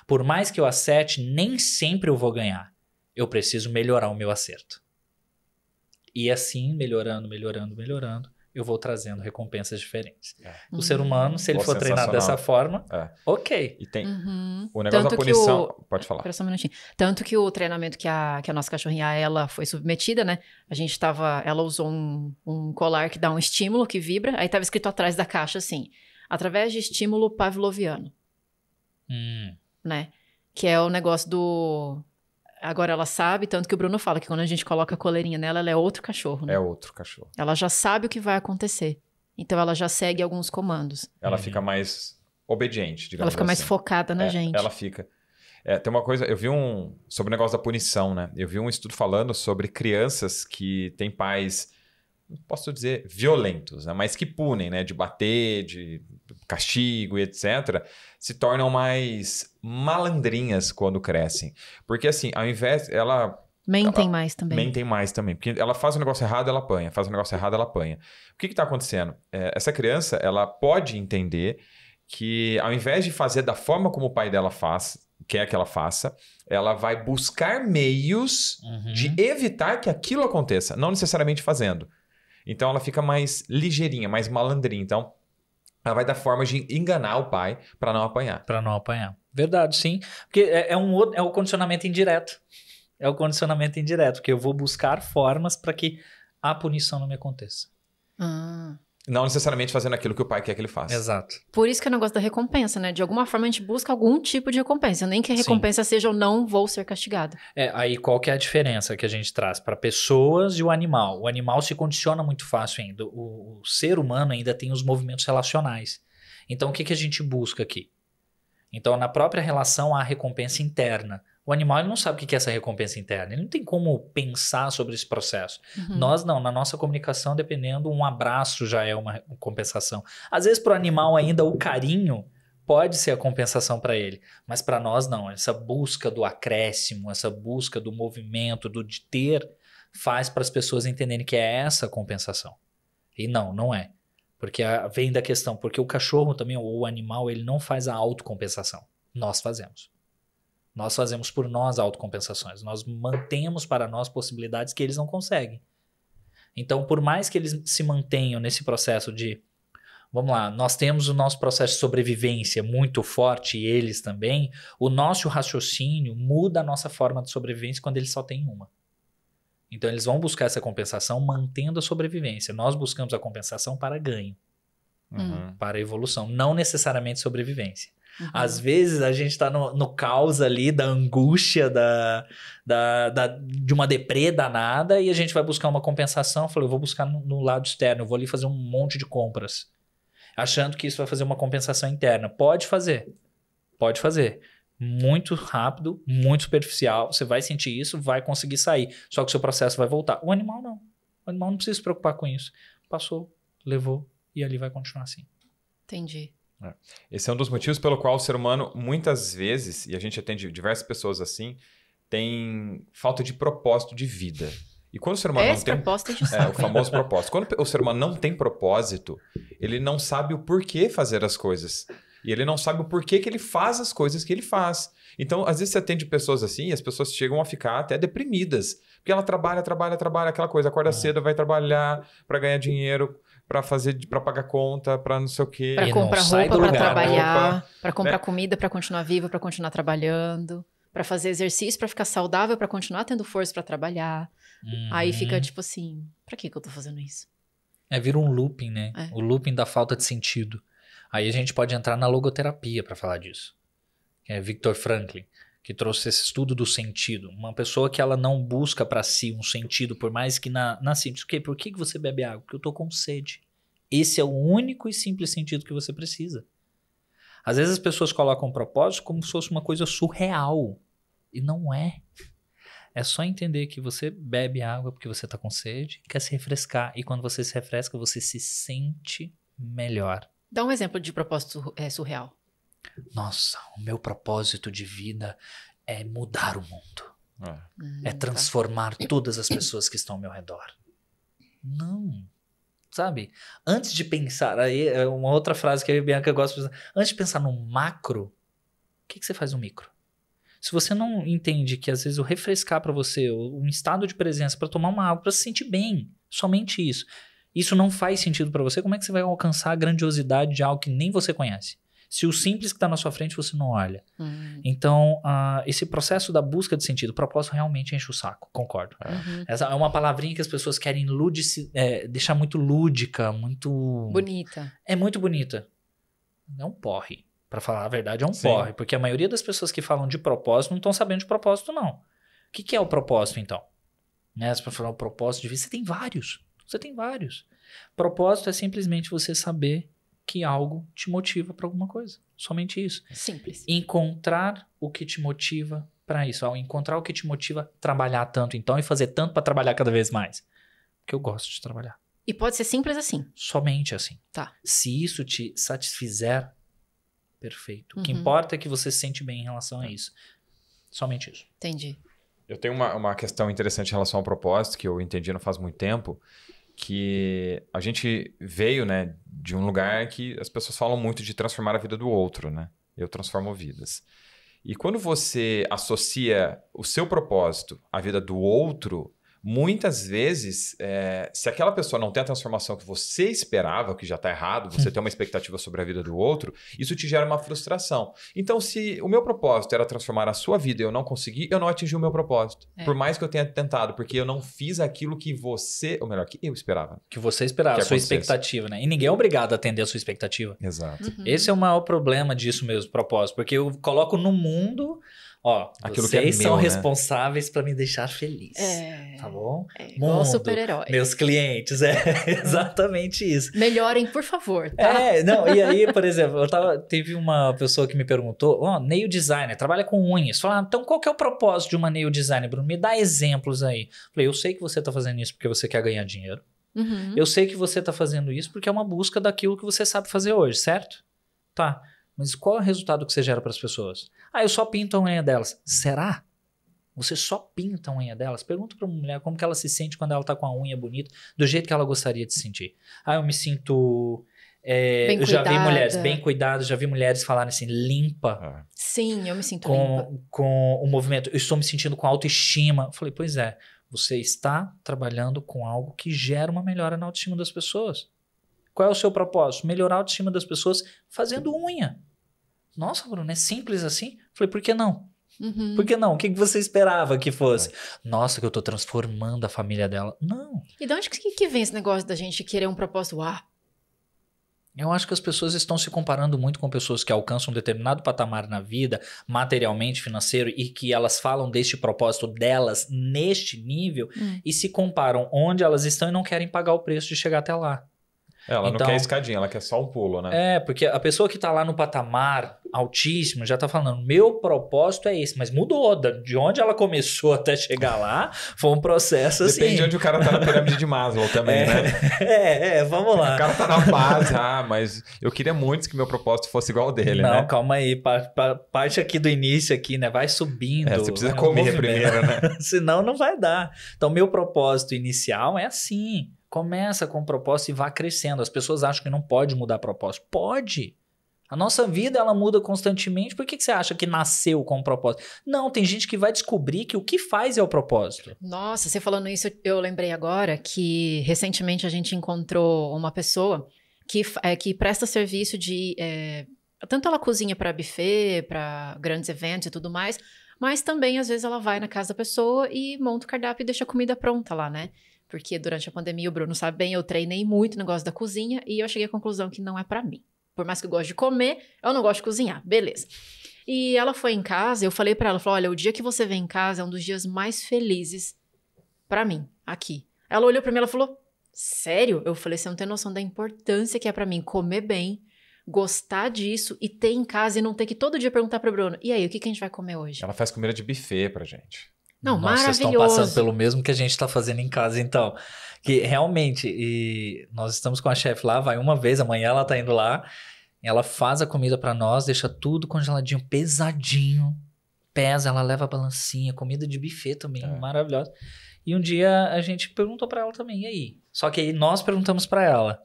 Por mais que eu acerte, nem sempre eu vou ganhar. Eu preciso melhorar o meu acerto. E assim, melhorando, eu vou trazendo recompensas diferentes. O ser humano, se ele for treinado dessa forma, ok. E tem o negócio da punição... Pode falar. Espera só um minutinho. Tanto que o treinamento que a nossa cachorrinha, ela foi submetida, né? Ela usou um colar que dá um estímulo, que vibra. Aí estava escrito atrás da caixa assim, através de estímulo pavloviano. Né? Que é o negócio do... Agora ela sabe, tanto que o Bruno fala que quando a gente coloca a coleirinha nela, ela é outro cachorro, né? É outro cachorro. Ela já sabe o que vai acontecer. Então ela já segue alguns comandos. Ela fica mais obediente, digamos assim. Ela fica mais focada na gente. Ela fica. Tem uma coisa, eu vi sobre o negócio da punição, né? Eu vi um estudo falando sobre crianças que têm pais, não posso dizer violentos, né? Mas que punem, né? De bater, de castigo e etc., se tornam mais malandrinhas quando crescem. Porque assim, ao invés... Ela Mentem mais também. Mentem mais também. Porque ela faz o negócio errado, ela apanha. Faz o negócio errado, ela apanha. O que está acontecendo? Essa criança, ela pode entender que ao invés de fazer da forma como o pai dela quer que ela faça, ela vai buscar meios de evitar que aquilo aconteça. Não necessariamente fazendo. Então ela fica mais ligeirinha, mais malandrinha. Então ela vai dar formas de enganar o pai para não apanhar. Para não apanhar. Verdade, sim. Porque é o condicionamento indireto. É o condicionamento indireto, porque eu vou buscar formas para que a punição não me aconteça. Não necessariamente fazendo aquilo que o pai quer que ele faça. Exato. Por isso que é o negócio da recompensa, né? De alguma forma a gente busca algum tipo de recompensa. Nem que a recompensa seja eu não vou ser castigado. Aí qual que é a diferença que a gente traz para pessoas e o animal? O animal se condiciona muito fácil ainda. O ser humano ainda tem os movimentos relacionais. Então o que a gente busca aqui? Então na própria relação há a recompensa interna. O animal ele não sabe o que é essa recompensa interna. Ele não tem como pensar sobre esse processo. Nós não. Na nossa comunicação, dependendo, um abraço já é uma compensação. Às vezes, para o animal ainda, o carinho pode ser a compensação para ele. Mas para nós, não. Essa busca do acréscimo, essa busca do movimento, do de ter, faz para as pessoas entenderem que é essa a compensação. E não é. Porque vem da questão. Porque o cachorro também, ou o animal, ele não faz a autocompensação. Nós fazemos. Nós fazemos por nós autocompensações. Nós mantemos para nós possibilidades que eles não conseguem. Então, por mais que eles se mantenham nesse processo de... Vamos lá, nós temos o nosso processo de sobrevivência muito forte, e eles também. O nosso raciocínio muda a nossa forma de sobrevivência quando eles só têm uma. Então, eles vão buscar essa compensação mantendo a sobrevivência. Nós buscamos a compensação para ganho. Para evolução. Não necessariamente sobrevivência. Às vezes a gente tá no caos ali da angústia, de uma deprê danada, e a gente vai buscar uma compensação. Eu falei, eu vou buscar no lado externo, eu vou ali fazer um monte de compras, achando que isso vai fazer uma compensação interna. Pode fazer. Muito rápido, muito superficial, você vai sentir isso, vai conseguir sair. Só que o seu processo vai voltar. O animal não. O animal não precisa se preocupar com isso. Passou, levou, e ali vai continuar assim. Entendi. Esse é um dos motivos pelo qual o ser humano, muitas vezes, e a gente atende diversas pessoas assim, tem falta de propósito de vida. E quando o ser humano não tem... propósito de saco, o famoso propósito. Quando o ser humano não tem propósito, ele não sabe o porquê fazer as coisas. E ele não sabe o porquê que ele faz as coisas que ele faz. Então, às vezes você atende pessoas assim e as pessoas chegam a ficar até deprimidas. Porque ela trabalha, aquela coisa. Acorda cedo, vai trabalhar para ganhar dinheiro, para pagar conta, para não sei o quê. Para E comprar não sai roupa, do para lugar. trabalhar, para comprar comida, para continuar vivo, para continuar trabalhando, para fazer exercício, para ficar saudável, para continuar tendo força para trabalhar. Aí fica tipo assim, para que eu tô fazendo isso? Vira um looping, né? O looping da falta de sentido. Aí a gente pode entrar na logoterapia para falar disso. Que é Viktor Frankl, que trouxe esse estudo do sentido. Uma pessoa que ela não busca para si um sentido, por mais que na simples... Por que você bebe água? Porque eu tô com sede. Esse é o único e simples sentido que você precisa. Às vezes as pessoas colocam um propósito como se fosse uma coisa surreal. E não é. É só entender que você bebe água porque você tá com sede, quer se refrescar. E quando você se refresca, você se sente melhor. Dá um exemplo de propósito surreal. Nossa, o meu propósito de vida é mudar o mundo. É Tá. transformar todas as pessoas que estão ao meu redor. Não. Sabe? Antes de pensar... Aí é uma outra frase que a Bianca gosta de pensar. Antes de pensar no macro, o que você faz no micro? Se você não entende que às vezes o refrescar para você, um estado de presença para tomar uma água, para se sentir bem, somente isso não faz sentido para você, como é que você vai alcançar a grandiosidade de algo que nem você conhece? Se o simples que está na sua frente você não olha. Então, esse processo da busca de sentido, o propósito realmente enche o saco, concordo. Essa é uma palavrinha que as pessoas querem deixar muito lúdica, muito... Bonita. É muito bonita. É um porre. Para falar a verdade, é um porre. Porque a maioria das pessoas que falam de propósito não estão sabendo de propósito, não. O que é o propósito, então? Né? Para falar o propósito de vida, você tem vários. Propósito é simplesmente você saber que algo te motiva para alguma coisa. Somente isso. Simples. Encontrar o que te motiva para isso. Ao encontrar o que te motiva a trabalhar tanto, então, e fazer tanto para trabalhar cada vez mais. Porque eu gosto de trabalhar. E pode ser simples assim. Somente assim. Tá. Se isso te satisfizer, perfeito. O que importa é que você se sente bem em relação a isso. Somente isso. Entendi. Eu tenho uma questão interessante em relação ao propósito, que eu entendi não faz muito tempo, que a gente veio, né, de um lugar que as pessoas falam muito de transformar a vida do outro, né? Eu transformo vidas. E quando você associa o seu propósito à vida do outro, muitas vezes, se aquela pessoa não tem a transformação que você esperava, que já está errado, você tem uma expectativa sobre a vida do outro, isso te gera uma frustração. Então, se o meu propósito era transformar a sua vida e eu não consegui, eu não atingi o meu propósito. Por mais que eu tenha tentado, porque eu não fiz aquilo que você, ou melhor, que eu esperava. Que você esperava, Que a sua acontecesse. expectativa, né? E ninguém é obrigado a atender a sua expectativa. Exato. Esse é o maior problema disso mesmo, propósito. Porque eu coloco no mundo, ó, Aquilo que é vocês meu, são né? responsáveis para me deixar feliz. Tá bom? Igual super-herói. Meus clientes, exatamente isso. Melhorem, por favor, tá? Não, e aí, por exemplo, teve uma pessoa que me perguntou, nail designer, trabalha com unhas. Falaram, então qual que é o propósito de uma nail designer, Bruno? Me dá exemplos aí. Falei, eu sei que você tá fazendo isso porque você quer ganhar dinheiro. Eu sei que você tá fazendo isso porque é uma busca daquilo que você sabe fazer hoje, certo? Tá, mas qual é o resultado que você gera para as pessoas? Eu só pinto a unha delas. Será? Você só pinta a unha delas? Pergunta pra uma mulher como que ela se sente quando ela tá com a unha bonita, do jeito que ela gostaria de se sentir. Eu me sinto... Bem eu já vi cuidada. mulheres bem cuidadas, já vi mulheres falarem assim, limpa, Sim, eu me sinto limpa. com o movimento. Eu estou me sentindo com autoestima. Eu falei, pois é, você está trabalhando com algo que gera uma melhora na autoestima das pessoas. Qual é o seu propósito? Melhorar a autoestima das pessoas fazendo unha. Nossa, Bruno, é simples assim? Eu falei, por que não? Por que não? O que você esperava que fosse? Nossa, que eu tô transformando a família dela. Não. E de onde que vem esse negócio da gente querer um propósito? Eu acho que as pessoas estão se comparando muito com pessoas que alcançam um determinado patamar na vida, materialmente, financeiro, e que elas falam deste propósito delas neste nível e se comparam onde elas estão e não querem pagar o preço de chegar até lá. Ela Então, não quer escadinha, ela quer só um pulo, né? Porque a pessoa que tá lá no patamar altíssimo já tá falando, meu propósito é esse, mas mudou, de onde ela começou até chegar lá, foi um processo assim. Depende de onde o cara tá na pirâmide de Maslow também, né? Vamos lá. O cara tá na base, mas eu queria muito que meu propósito fosse igual ao dele, né? Não, calma aí, parte aqui do início aqui, né, vai subindo. Você precisa comer primeiro, né? Senão não vai dar. Então, meu propósito inicial é assim, começa com o propósito e vá crescendo. As pessoas acham que não pode mudar propósito. Pode. A nossa vida, ela muda constantemente. Por que você acha que nasceu com um propósito? Não, tem gente que vai descobrir que o que faz é o propósito. Nossa, você falando isso, eu lembrei agora que recentemente a gente encontrou uma pessoa que presta serviço de... tanto ela cozinha para buffet, para grandes eventos e tudo mais, mas também às vezes ela vai na casa da pessoa e monta o cardápio e deixa a comida pronta lá, né? Porque durante a pandemia, o Bruno sabe bem, eu treinei muito o negócio da cozinha e eu cheguei à conclusão que não é pra mim. Por mais que eu goste de comer, eu não gosto de cozinhar. Beleza. E ela foi em casa, eu falei pra ela, olha, o dia que você vem em casa é um dos dias mais felizes pra mim, aqui. Ela olhou pra mim e falou, sério? Eu falei, você não tem noção da importância que é pra mim comer bem, gostar disso e ter em casa e não ter que todo dia perguntar pro Bruno, e aí, o que a gente vai comer hoje? Ela faz comida de buffet pra gente. Não, Nossa, maravilhoso. vocês estão passando pelo mesmo que a gente está fazendo em casa, então. Que realmente, nós estamos com a chefe lá, vai uma vez, amanhã ela tá indo lá, ela faz a comida para nós, deixa tudo congeladinho, pesadinho, pesa, ela leva a balancinha, comida de buffet também, maravilhosa. E um dia a gente perguntou para ela também, e aí? Só que aí nós perguntamos para ela,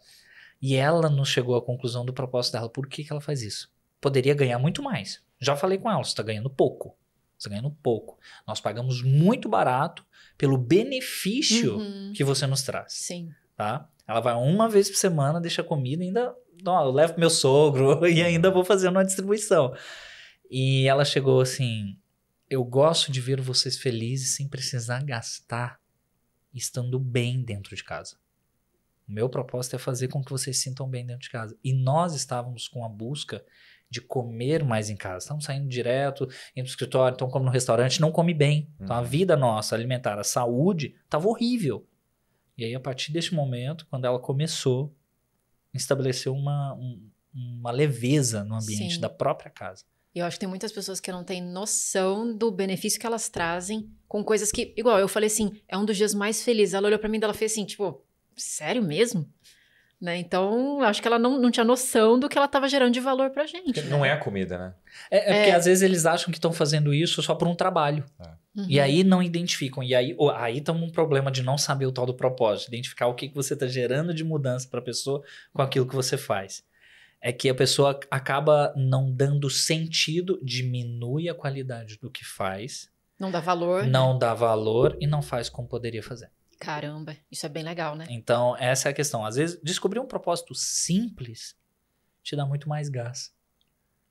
e ela nos chegou à conclusão do propósito dela, por que ela faz isso? Poderia ganhar muito mais. Já falei com ela, você tá ganhando pouco. Você tá ganhando pouco. Nós pagamos muito barato pelo benefício que você nos traz. Sim. Tá? Ela vai uma vez por semana, deixa comida, ainda eu levo pro meu sogro e ainda vou fazendo uma distribuição. E ela chegou assim, eu gosto de ver vocês felizes sem precisar gastar, estando bem dentro de casa. O meu propósito é fazer com que vocês se sintam bem dentro de casa. E nós estávamos com a busca de comer mais em casa. Estamos saindo direto, indo pro escritório, então come no restaurante, não come bem. Então a vida nossa, alimentar, a saúde, estava horrível. E aí a partir deste momento, quando ela começou, estabeleceu uma leveza no ambiente da própria casa. E eu acho que tem muitas pessoas que não têm noção do benefício que elas trazem com coisas que... Igual, eu falei assim, é um dos dias mais felizes. Ela olhou pra mim e ela fez assim, tipo, sério mesmo? Né? Então, acho que ela não tinha noção do que ela estava gerando de valor pra gente. Porque não é a comida, né? Porque às vezes eles acham que estão fazendo isso só por um trabalho. Uhum. E aí não identificam. E aí tá um problema de não saber o tal do propósito. Identificar o que você está gerando de mudança para a pessoa com aquilo que você faz. É que a pessoa acaba não dando sentido, diminui a qualidade do que faz. Não dá valor. Não dá valor e não faz como poderia fazer. Caramba, isso é bem legal, né? Então, essa é a questão. Às vezes, descobrir um propósito simples te dá muito mais gás.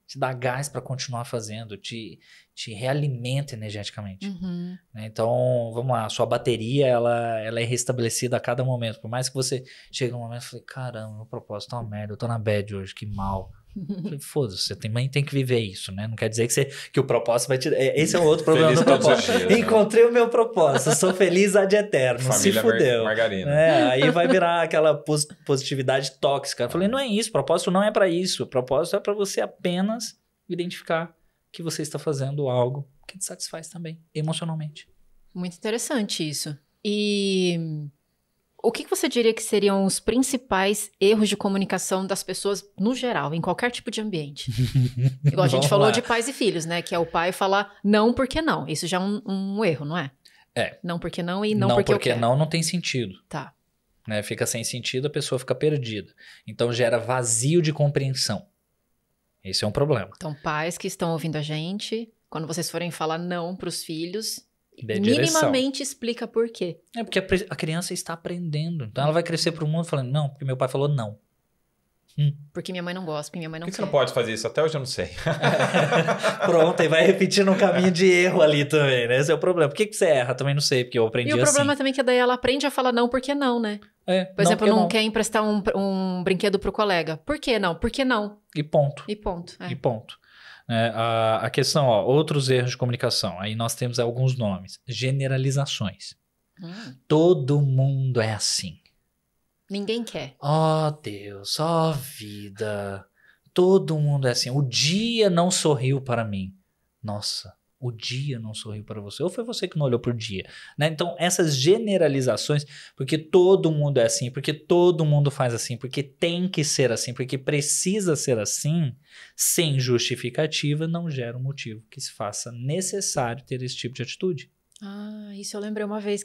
Te dá gás para continuar fazendo, te realimenta energeticamente. Uhum. Né? Então, vamos lá, a sua bateria, ela é restabelecida a cada momento. Por mais que você chegue num momento e fale, caramba, meu propósito tá uma merda, eu tô na bad hoje, que mal. Foda-se, você também tem que viver isso, né? Não quer dizer que o propósito vai te... Esse é um outro problema do propósito. Dias, encontrei o meu propósito, sou feliz ad eterno, família se fudeu. Margarina. Aí vai virar aquela positividade tóxica. Eu falei, não é isso, propósito não é para isso. O propósito é para você apenas identificar que você está fazendo algo que te satisfaz também, emocionalmente. Muito interessante isso. E... o que você diria que seriam os principais erros de comunicação das pessoas no geral, em qualquer tipo de ambiente? Igual a gente falou de pais e filhos, né? Que é o pai falar não porque não. Isso já é um erro, não é? Não porque não e não porque eu quero. Não tem sentido. Tá. Né? Fica sem sentido, a pessoa fica perdida. Então gera vazio de compreensão. Esse é um problema. Então pais que estão ouvindo a gente, quando vocês forem falar não para os filhos... minimamente explica por quê. É porque a criança está aprendendo. Então ela vai crescer pro mundo falando, não, porque meu pai falou não. Porque minha mãe não gosta, porque minha mãe não quer. Por que você não pode fazer isso? Até hoje eu não sei. Pronto, e vai repetindo um caminho de erro ali também, né? Esse é o problema. Por que você erra? Também não sei, porque eu aprendi assim. E o problema também é que daí ela aprende a falar não, porque não, né? Por exemplo, não quer emprestar um brinquedo pro colega. Por que não? Porque não. E ponto. E ponto. E ponto. A questão, outros erros de comunicação. Aí nós temos alguns nomes. Generalizações. Todo mundo é assim. Ninguém quer. Oh, Deus, vida. Todo mundo é assim. O dia não sorriu para mim. Nossa, o dia não sorriu para você. Ou foi você que não olhou pro dia? Né? Então, essas generalizações, porque todo mundo é assim, porque todo mundo faz assim, porque tem que ser assim, porque precisa ser assim, sem justificativa, não gera um motivo que se faça necessário ter esse tipo de atitude. Isso eu lembrei uma vez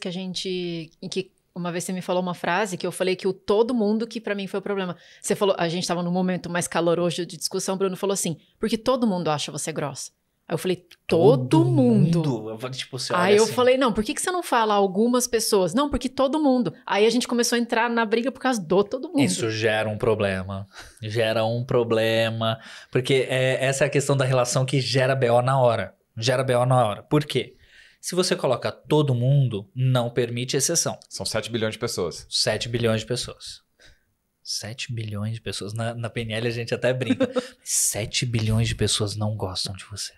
uma vez você me falou uma frase que eu falei que o todo mundo que pra mim foi o problema. Você falou, a gente tava num momento mais caloroso de discussão, o Bruno falou assim, porque todo mundo acha você grossa. Aí eu falei, todo mundo? Tipo, você aí eu assim. falei, não, por que você não fala algumas pessoas? Não, porque todo mundo. Aí a gente começou a entrar na briga por causa do todo mundo. Isso gera um problema. Porque essa é a questão da relação que gera BO na hora. Por quê? Se você coloca todo mundo, não permite exceção. São 7 bilhões de pessoas. 7 bilhões de pessoas. 7 bilhões de pessoas. Na PNL a gente até brinca. 7 bilhões de pessoas não gostam de você.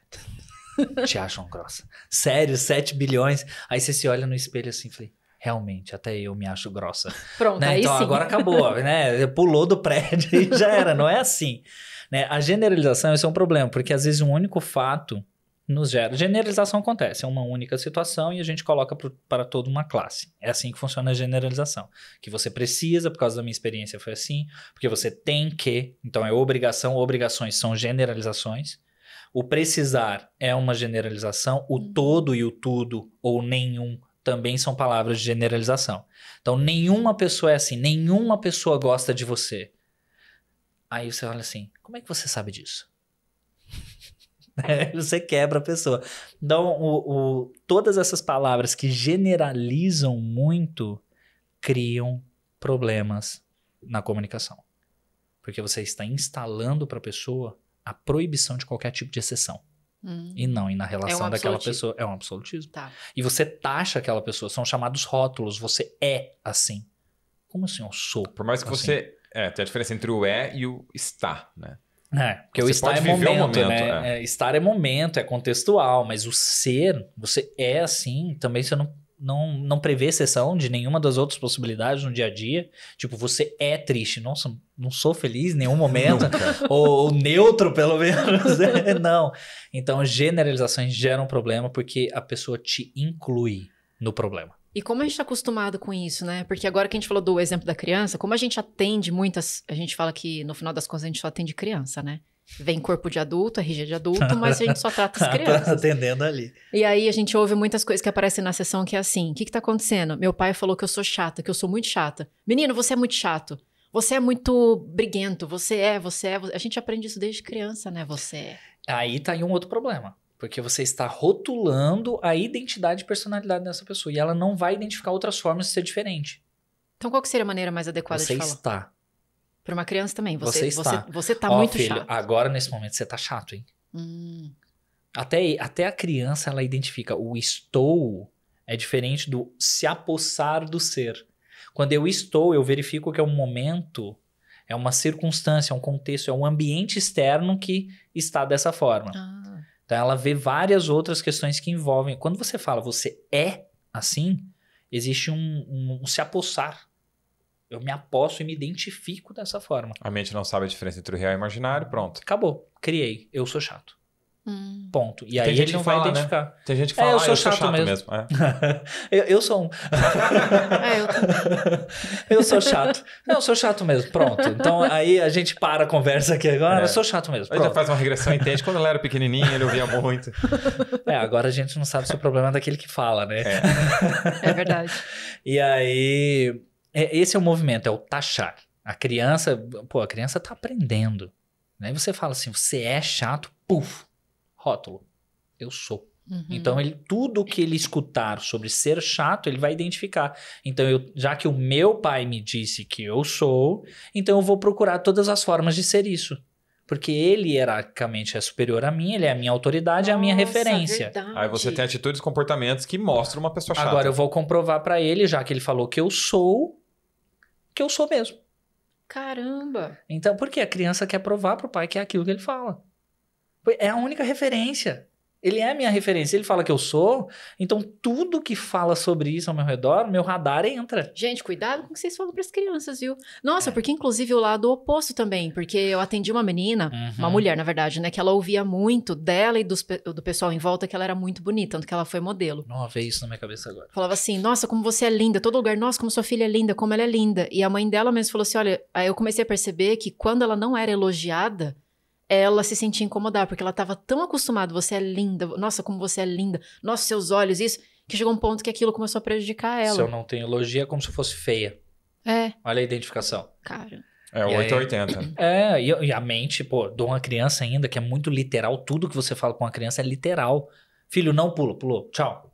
Te acham grossa. Sério, 7 bilhões. Aí você se olha no espelho assim e fala, realmente, até eu me acho grossa. Pronto, né? aí então sim. Agora acabou, né? Pulou do prédio e já era. Não é assim. Né? A generalização, esse é um problema, porque às vezes um único fato nos gera. Generalização acontece, é uma única situação e a gente coloca para toda uma classe. É assim que funciona a generalização. Que você precisa, por causa da minha experiência foi assim, porque você tem que, então é obrigação, obrigações são generalizações. O precisar é uma generalização, o todo e o tudo ou nenhum também são palavras de generalização. Então nenhuma pessoa é assim, nenhuma pessoa gosta de você. Aí você olha assim, como é que você sabe disso? Você quebra a pessoa. Então, todas essas palavras que generalizam muito criam problemas na comunicação. Porque você está instalando para a pessoa a proibição de qualquer tipo de exceção. E na relação daquela pessoa. É um absolutismo. Tá. E você taxa aquela pessoa, são chamados rótulos. Você é assim. Como assim eu sou? Por mais que assim? você... tem a diferença entre o e o está, né? Porque o estar é momento, né? Estar é momento, é contextual, mas o ser, você é assim, também você não prevê exceção de nenhuma das outras possibilidades no dia a dia. Tipo, você é triste. Nossa, não sou feliz em nenhum momento. ou neutro, pelo menos. Não. Então, generalizações geram problema porque a pessoa te inclui no problema. E como a gente está acostumado com isso, né? Porque agora que a gente falou do exemplo da criança, como a gente atende muitas... A gente fala que, no final das contas, a gente só atende criança, né? Vem corpo de adulto, RG de adulto, mas a gente só trata as crianças. Tá atendendo ali. E aí a gente ouve muitas coisas que aparecem na sessão que é assim, o que tá acontecendo? Meu pai falou que eu sou chata, que eu sou muito chata. Menino, você é muito chato. Você é muito briguento. Você é. A gente aprende isso desde criança, né? Você é. Aí tá aí um outro problema. Porque você está rotulando a identidade e personalidade dessa pessoa. E ela não vai identificar outras formas de ser diferente. Então qual que seria a maneira mais adequada Você de falar? está. Para uma criança também. Você está. Você tá Ó, muito filho, chato. agora nesse momento você tá chato, hein? Até a criança ela identifica. O estou é diferente do se apossar do ser. Quando eu estou, eu verifico que é um momento, é uma circunstância, é um contexto, é um ambiente externo que está dessa forma. Então ela vê várias outras questões que envolvem. Quando você fala você é assim, existe um se apossar. Eu me aposto e me identifico dessa forma. A mente não sabe a diferença entre o real e o imaginário, pronto. Acabou. Criei. Eu sou chato. Ponto. E aí gente ele não que vai fala, identificar. Né? Tem gente que fala, eu sou chato mesmo. Eu sou um. Eu também. Eu sou chato. Não, eu sou chato mesmo. Pronto. Então aí a gente para a conversa aqui agora. Eu sou chato mesmo. Ele já faz uma regressão, entende? Quando ele era pequenininho, ele ouvia muito. Agora a gente não sabe se o problema é daquele que fala, né? É verdade. E aí, esse é o movimento, é o taxar. A criança tá aprendendo. Aí você fala assim, você é chato, puf. Rótulo. Eu sou. Então, tudo que ele escutar sobre ser chato, ele vai identificar. Então, já que o meu pai me disse que eu sou, então eu vou procurar todas as formas de ser isso. Porque ele, hierarquicamente, é superior a mim, ele é a minha autoridade, é a minha referência. Verdade. Aí você tem atitudes e comportamentos que mostram uma pessoa chata. Agora, eu vou comprovar pra ele, já que ele falou que eu sou mesmo. Caramba! Então, porque a criança quer provar pro pai que é aquilo que ele fala. É a única referência. Ele é a minha referência. Ele fala que eu sou, então tudo que fala sobre isso ao meu redor, meu radar entra. Gente, cuidado com o que vocês falam para as crianças, viu? Nossa, porque inclusive o lado oposto também, porque eu atendi uma menina, uma mulher, na verdade, né, que ela ouvia muito dela e do pessoal em volta que ela era muito bonita, tanto que ela foi modelo. Não, veio isso na minha cabeça agora. Falava assim, nossa, como você é linda, todo lugar, nossa, como sua filha é linda, como ela é linda. E a mãe dela mesmo falou assim, olha, aí eu comecei a perceber que quando ela não era elogiada, ela se sentia incomodada, porque ela estava tão acostumada, você é linda, nossa, como você é linda, nossa, seus olhos, isso, que chegou um ponto que aquilo começou a prejudicar ela. Se eu não tenho elogio, é como se fosse feia. Olha a identificação. Cara. É, 880. E a mente, de uma criança ainda, que é muito literal, tudo que você fala com uma criança é literal. Filho, não pulou, tchau.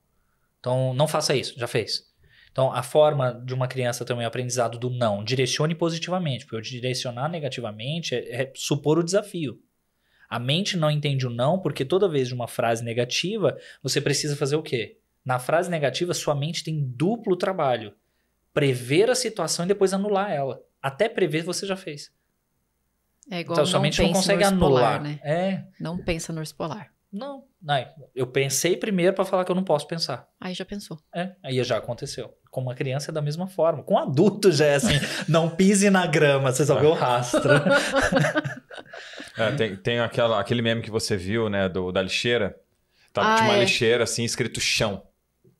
Então, não faça isso, já fez. Então, a forma de uma criança também, o aprendizado do não, direcione positivamente, porque eu direcionar negativamente é supor o desafio. A mente não entende o não, porque toda vez de uma frase negativa, você precisa fazer o quê? Na frase negativa, sua mente tem duplo trabalho. Prever a situação e depois anular ela. Até prever, você já fez. É igual então, sua mente não consegue anular. Né? Não pensa no urso polar. Não, eu pensei primeiro para falar que eu não posso pensar. Aí já pensou. Aí já aconteceu. Com uma criança é da mesma forma. Com um adulto já é assim, não pise na grama, você só vê o rastro. Tem aquele meme que você viu, né, da lixeira. Tinha uma lixeira assim, escrito chão.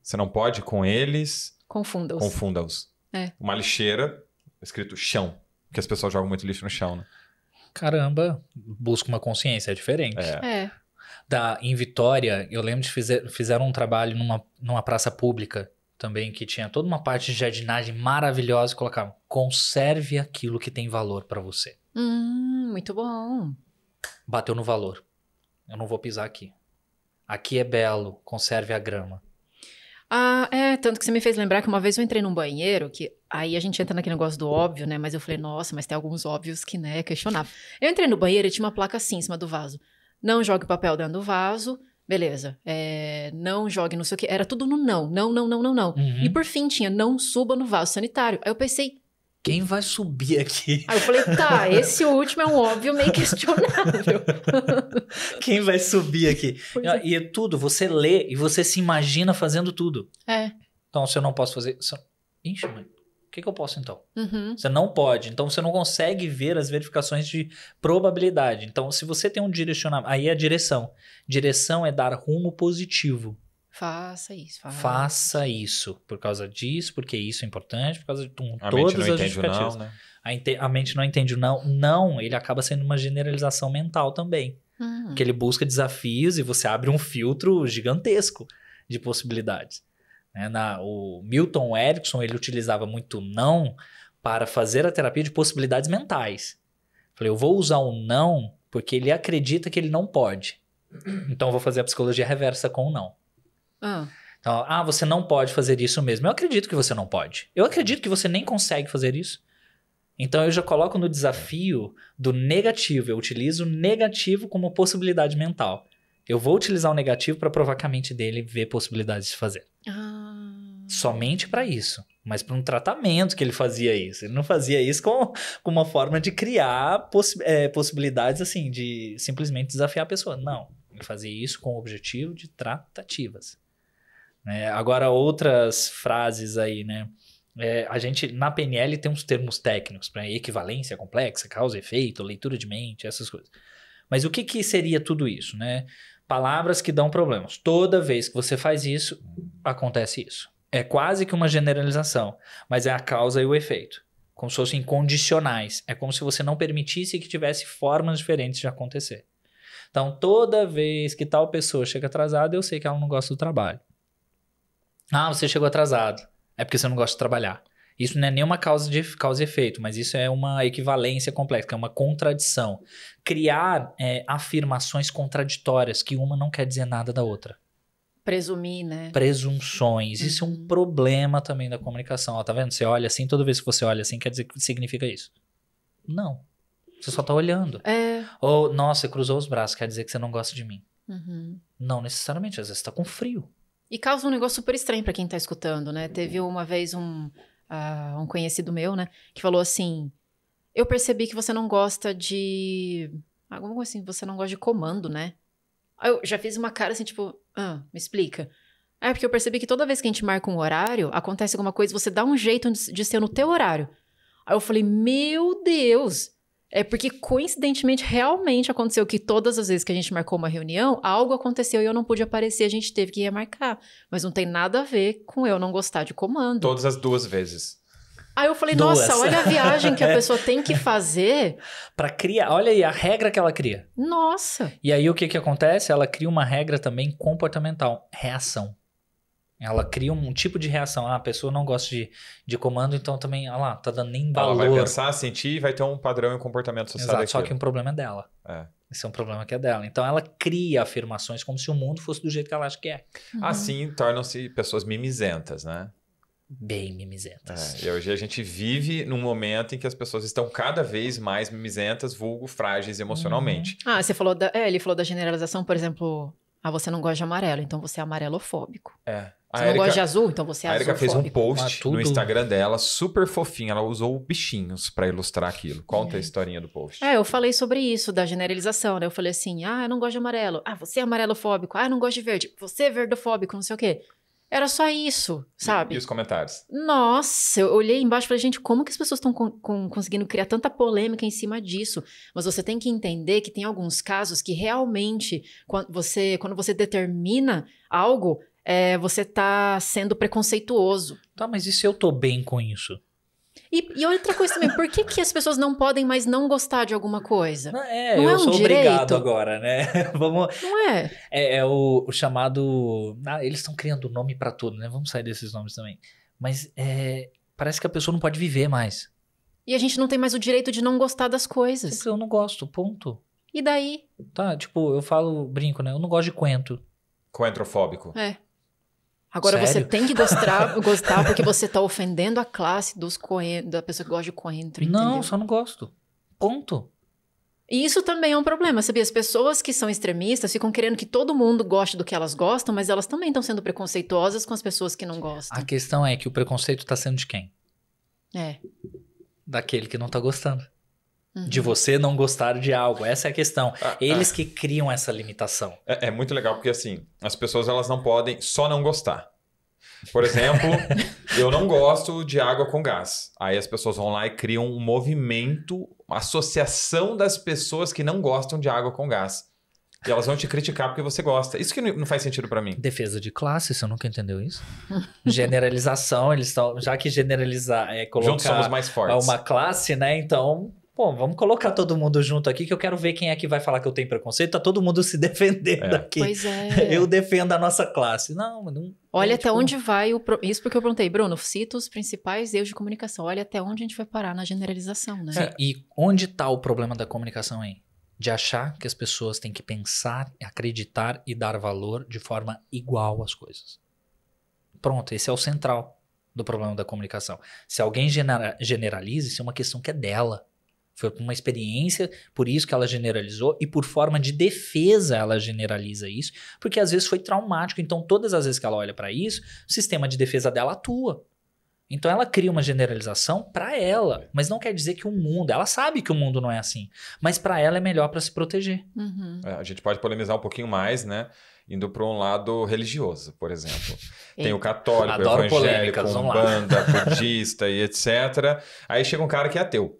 Você não pode com eles... Confunda-os. Uma lixeira, escrito chão. Porque as pessoas jogam muito lixo no chão, né? Caramba, busca uma consciência, é diferente. Em Vitória, eu lembro de fizeram um trabalho numa praça pública também, que tinha toda uma parte de jardinagem maravilhosa e colocavam, conserve aquilo que tem valor para você. Muito bom. Bateu no valor. Eu não vou pisar aqui. Aqui é belo, conserve a grama. Tanto que você me fez lembrar que uma vez eu entrei num banheiro, que aí a gente entra naquele negócio do óbvio, né? Mas eu falei, nossa, mas tem alguns óbvios que, né, questionável. Eu entrei no banheiro e tinha uma placa assim em cima do vaso. Não jogue papel dentro do vaso, beleza. Não jogue não sei o que. Era tudo no não. Não. E por fim tinha, não suba no vaso sanitário. Aí eu pensei... Quem vai subir aqui? Aí eu falei, esse último é um óbvio meio questionável. Quem vai subir aqui? E tudo, você lê e você se imagina fazendo tudo. Então, se eu não posso fazer... Ixi, mãe, o que eu posso então? Você não pode. Então, você não consegue ver as verificações de probabilidade. Então, se você tem um direcionamento... Aí é a direção. Direção é dar rumo positivo. Faça isso. Faça isso. Por causa disso, porque isso é importante, por causa de A todas mente não as entende o justificativas. não, né? A mente não entende o não. Não, ele acaba sendo uma generalização mental também. Porque ele busca desafios e você abre um filtro gigantesco de possibilidades. Né? O Milton Erickson, ele utilizava muito não para fazer a terapia de possibilidades mentais. Falei, eu vou usar o não porque ele acredita que ele não pode. Então eu vou fazer a psicologia reversa com o não. Então, você não pode fazer isso mesmo. Eu acredito que você não pode. Eu acredito que você nem consegue fazer isso. Então eu já coloco no desafio do negativo. Eu utilizo o negativo como possibilidade mental. Eu vou utilizar o negativo para provar que a mente dele vê possibilidades de fazer. Somente para isso. Mas para um tratamento que ele fazia isso. Ele não fazia isso com uma forma de criar possibilidades assim, de simplesmente desafiar a pessoa. Não. Ele fazia isso com o objetivo de tratativas. Agora, outras frases aí, né? A gente, na PNL, tem uns termos técnicos para equivalência complexa, causa e efeito, leitura de mente, essas coisas. Mas o que seria tudo isso, né? Palavras que dão problemas. Toda vez que você faz isso, acontece isso. É quase que uma generalização, mas é a causa e o efeito. Como se fossem condicionais. É como se você não permitisse que tivesse formas diferentes de acontecer. Então, toda vez que tal pessoa chega atrasada, eu sei que ela não gosta do trabalho. Você chegou atrasado. É porque você não gosta de trabalhar. Isso não é nenhuma causa e efeito, mas isso é uma equivalência complexa, que é uma contradição. Criar afirmações contraditórias, que uma não quer dizer nada da outra. Presumir, né? Presunções. Isso é um problema também da comunicação. Tá vendo? Você olha assim, toda vez que você olha assim, quer dizer que significa isso. Não. Você só tá olhando. Ou, nossa, você cruzou os braços, quer dizer que você não gosta de mim. Não necessariamente, às vezes você tá com frio. E causa um negócio super estranho pra quem tá escutando, né? Teve uma vez um conhecido meu, né? Que falou assim, eu percebi que você não gosta de... Alguma coisa assim, você não gosta de comando, né? Aí eu já fiz uma cara assim, tipo, me explica. Porque eu percebi que toda vez que a gente marca um horário, acontece alguma coisa, você dá um jeito de ser no teu horário. Aí eu falei, meu Deus... É porque, coincidentemente, realmente aconteceu que todas as vezes que a gente marcou uma reunião, algo aconteceu e eu não pude aparecer, a gente teve que remarcar. Mas não tem nada a ver com eu não gostar de comando. Todas as 2 vezes. Aí eu falei, nossa, olha a viagem que a pessoa tem que fazer. Pra criar, olha aí a regra que ela cria. Nossa. E aí o que acontece? Ela cria uma regra também comportamental, reação. Ela cria um tipo de reação. A pessoa não gosta de comando, então também, olha lá, tá dando nem valor. Ela vai pensar, sentir e vai ter um padrão e um comportamento social. Exato, só que um problema é dela. Esse é um problema que é dela. Então ela cria afirmações como se o mundo fosse do jeito que ela acha que é. Assim tornam-se pessoas mimizentas, né? Bem mimizentas. E hoje a gente vive num momento em que as pessoas estão cada vez mais mimizentas, vulgo frágeis emocionalmente. Você falou ele falou da generalização, por exemplo, você não gosta de amarelo, então você é amarelofóbico. Você não gosta de azul, então você é azulfóbico. A Erika fez um post no Instagram dela, super fofinho. Ela usou bichinhos pra ilustrar aquilo. Conta a historinha do post. Eu falei sobre isso, da generalização, né? Eu falei assim, eu não gosto de amarelo. Você é amarelofóbico. Eu não gosto de verde. Você é verdofóbico, não sei o quê. Era só isso, sabe? E os comentários? Nossa, eu olhei embaixo e falei, gente, como que as pessoas estão conseguindo criar tanta polêmica em cima disso? Mas você tem que entender que tem alguns casos que realmente, quando você determina algo... você tá sendo preconceituoso. Tá, mas e se eu tô bem com isso? E outra coisa também, por que as pessoas não podem mais não gostar de alguma coisa? Não eu sou obrigado agora, né? Vamos... Não é? É o chamado... eles estão criando nome pra tudo, né? Vamos sair desses nomes também. Mas parece que a pessoa não pode viver mais. E a gente não tem mais o direito de não gostar das coisas. Eu não gosto, ponto. E daí? Tá, tipo, eu brinco, né? Eu não gosto de coentro. Coentrofóbico. Agora Sério? você tem que gostar porque você tá ofendendo a classe da pessoa que gosta de coentro, entendeu? Não, só não gosto. Ponto. E isso também é um problema, sabia? As pessoas que são extremistas ficam querendo que todo mundo goste do que elas gostam, mas elas também estão sendo preconceituosas com as pessoas que não gostam. A questão é que o preconceito tá sendo de quem? Daquele que não tá gostando. De você não gostar de algo. Essa é a questão. Eles que criam essa limitação. É muito legal porque, assim, as pessoas elas não podem só não gostar. Por exemplo, eu não gosto de água com gás. Aí as pessoas vão lá e criam um movimento, uma associação das pessoas que não gostam de água com gás. E elas vão te criticar porque você gosta. Isso que não faz sentido pra mim. Defesa de classe, você nunca entendeu isso? Generalização, eles estão... Já que generalizar é colocar Juntos somos mais fortes. uma classe, né? Então, pô, vamos colocar todo mundo junto aqui que eu quero ver quem é que vai falar que eu tenho preconceito. Tá todo mundo se defendendo aqui. Pois é. Eu defendo a nossa classe. Não. Olha até onde vai isso porque eu perguntei, Bruno, cita os principais erros de comunicação. Olha até onde a gente vai parar na generalização, né? Sim, e onde tá o problema da comunicação aí? De achar que as pessoas têm que pensar, acreditar e dar valor de forma igual às coisas. Pronto, esse é o central do problema da comunicação. Se alguém generaliza, isso é uma questão que é dela. Foi uma experiência, por isso que ela generalizou, e por forma de defesa ela generaliza isso, porque às vezes foi traumático. Então, todas as vezes que ela olha para isso, o sistema de defesa dela atua. Então, ela cria uma generalização para ela, mas não quer dizer que o mundo... Ela sabe que o mundo não é assim, mas para ela é melhor para se proteger. Uhum. A gente pode polemizar um pouquinho mais, né? Indo para um lado religioso, por exemplo. Tem o católico, Adoro o evangélico, polêmicas, vamos lá. umbanda, budista e etc. Aí chega um cara que é ateu.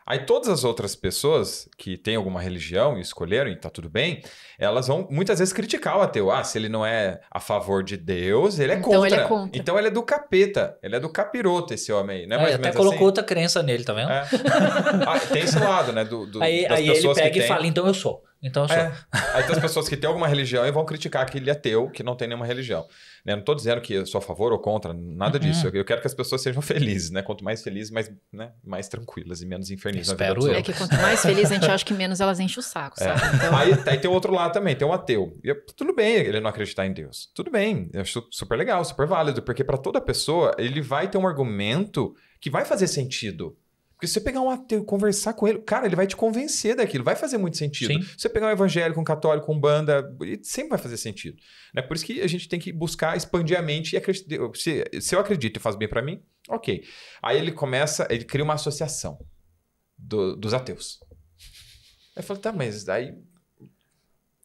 Aí todas as outras pessoas que têm alguma religião e escolheram, e tá tudo bem, elas vão muitas vezes criticar o ateu. Ah, se ele não é a favor de Deus, ele é Então contra. ele é contra. Então ele é do capeta, ele é do capiroto, esse homem aí. Não é mais ou até menos colocou assim? outra crença nele, tá vendo? É. Tem esse lado, né? Aí das ele pessoas pega que e têm... fala, então eu sou. Aí tem as pessoas que têm alguma religião e vão criticar aquele ateu que não tem nenhuma religião. Né? Não estou dizendo que eu sou a favor ou contra, nada disso. Eu quero que as pessoas sejam felizes, né? Quanto mais felizes, mais tranquilas e menos infernizes. Espero eu. É que quanto mais feliz a gente acha que menos elas enchem o saco, sabe? Então... Aí tem o outro lado também, tem um ateu. Tudo bem ele não acreditar em Deus. Tudo bem, eu acho super legal, super válido, porque para toda pessoa ele vai ter um argumento que vai fazer sentido. Porque se você pegar um ateu e conversar com ele, cara, ele vai te convencer daquilo, vai fazer muito sentido. Sim. Se você pegar um evangélico, um católico, um banda, sempre vai fazer sentido. Né? Por isso que a gente tem que buscar expandir a mente e acreditar. Se eu acredito e faz bem pra mim, ok. Aí ele cria uma associação dos ateus. Aí eu falo, tá, mas aí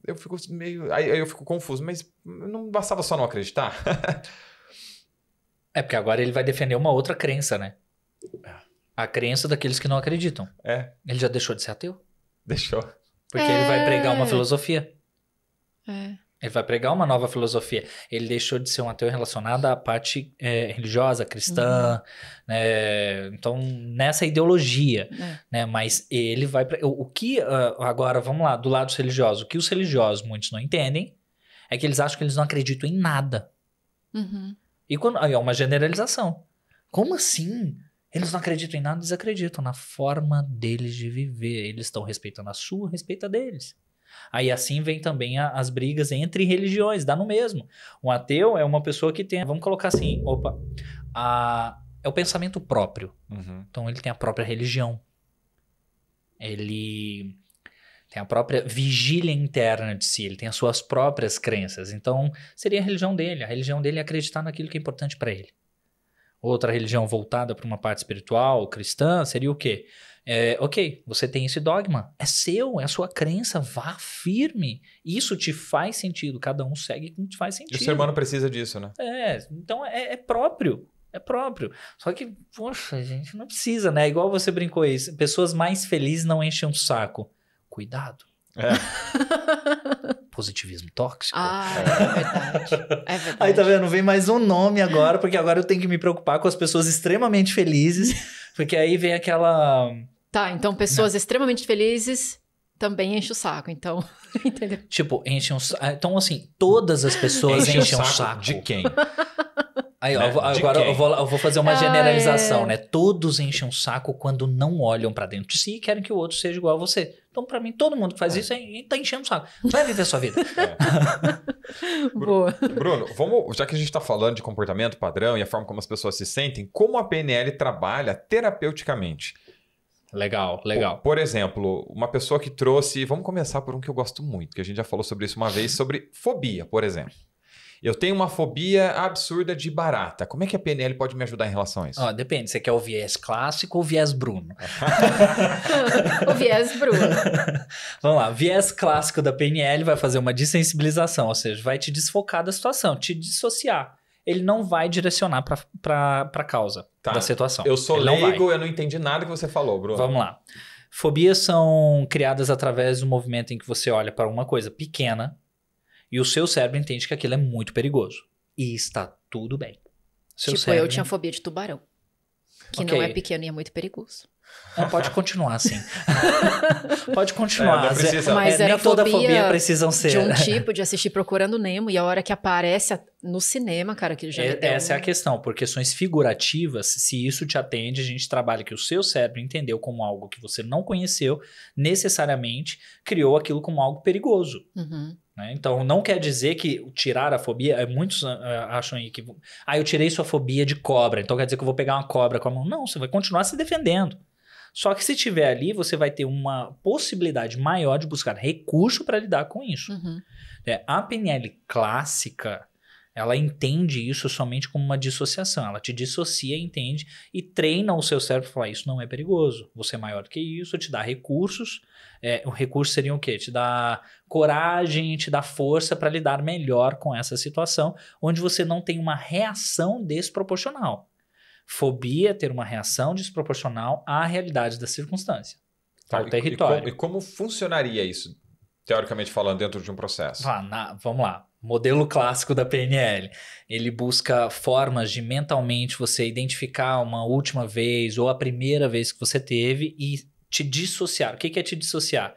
eu fico meio... Aí eu fico confuso, mas não bastava só não acreditar? É porque agora ele vai defender uma outra crença, né? A crença daqueles que não acreditam. Ele já deixou de ser ateu? Deixou. Porque ele vai pregar uma filosofia. Ele vai pregar uma nova filosofia. Ele deixou de ser um ateu relacionado à parte religiosa, cristã, né? Então, nessa ideologia. Né? Mas ele vai... O que... agora, vamos lá, do lado dos religiosos. O que os religiosos, muitos não entendem, é que eles acham que eles não acreditam em nada. E aí é uma generalização. Como assim? Eles não acreditam em nada, eles acreditam na forma deles de viver. Eles estão respeitando a sua, respeita a deles. Aí assim vem também as brigas entre religiões, dá no mesmo. Um ateu é uma pessoa que tem, vamos colocar assim, é o pensamento próprio. Então ele tem a própria religião. Ele tem a própria vigília interna de si, ele tem as suas próprias crenças. Então seria a religião dele. A religião dele é acreditar naquilo que é importante para ele. Outra religião voltada para uma parte espiritual, cristã, seria o quê? Ok, você tem esse dogma, é seu, é a sua crença, vá firme. Isso te faz sentido, cada um segue como te faz sentido. E o ser humano precisa disso, né? Então é próprio. É próprio. Só que, poxa, gente, não precisa, né? Igual você brincou aí, pessoas mais felizes não enchem um saco. Cuidado. Positivismo tóxico. É verdade. Aí tá vendo? Vem mais um nome agora, porque agora eu tenho que me preocupar com as pessoas extremamente felizes, porque aí vem aquela... Tá, então pessoas extremamente felizes também enchem o saco, então, entendeu? Tipo, enchem um saco. Então, assim, todas as pessoas enchem um saco. De quem? Aí, né? Agora eu vou fazer uma generalização, né? Todos enchem um saco quando não olham pra dentro de si e querem que o outro seja igual a você. Então, pra mim, todo mundo que faz isso tá enchendo o saco. Vai viver a sua vida. Boa. Bruno, já que a gente tá falando de comportamento padrão e a forma como as pessoas se sentem, como a PNL trabalha terapeuticamente? Legal. Por exemplo, uma pessoa que trouxe... Vamos começar por um que eu gosto muito, que a gente já falou sobre isso uma vez, sobre fobia, por exemplo. Eu tenho uma fobia absurda de barata. Como é que a PNL pode me ajudar em relação a isso? Depende. Você quer o viés clássico ou o viés Bruno? O viés Bruno. Vamos lá. Viés clássico da PNL vai fazer uma dessensibilização, ou seja, vai te desfocar da situação, te dissociar. Ele não vai direcionar para a causa da situação. Eu sou leigo, eu não entendi nada que você falou, Bruno. Vamos lá. Fobias são criadas através do movimento em que você olha para uma coisa pequena e o seu cérebro entende que aquilo é muito perigoso. E está tudo bem. Seu Tipo, cérebro... eu tinha fobia de tubarão. Que Ok. não é pequeno e é muito perigoso. Não, pode continuar assim. Pode continuar. não precisa. Mas nem era toda fobia fobia precisam ser. De um tipo de assistir Procurando Nemo e a hora que aparece no cinema, cara, que já me deu Essa é a questão. Por questões figurativas, se isso te atende, a gente trabalha que o seu cérebro entendeu como algo que você não conheceu, necessariamente criou aquilo como algo perigoso. Uhum. Né? Então, não quer dizer que tirar a fobia... Muitos acham aí que... eu tirei sua fobia de cobra, então quer dizer que eu vou pegar uma cobra com a mão. Não, você vai continuar se defendendo. Só que se tiver ali, você vai ter uma possibilidade maior de buscar recurso para lidar com isso. Uhum. A PNL clássica, ela entende isso somente como uma dissociação. Ela te dissocia, entende e treina o seu cérebro para falar, isso não é perigoso. Você é maior do que isso, te dá recursos. O recurso seria o quê? Te dá coragem, te dá força para lidar melhor com essa situação, onde você não tem uma reação desproporcional. Fobia é ter uma reação desproporcional à realidade da circunstância, ao território. E como funcionaria isso, teoricamente falando, dentro de um processo? Vamos lá. Modelo clássico da PNL. Ele busca formas de mentalmente você identificar uma última vez ou a primeira vez que você teve e te dissociar. O que é te dissociar?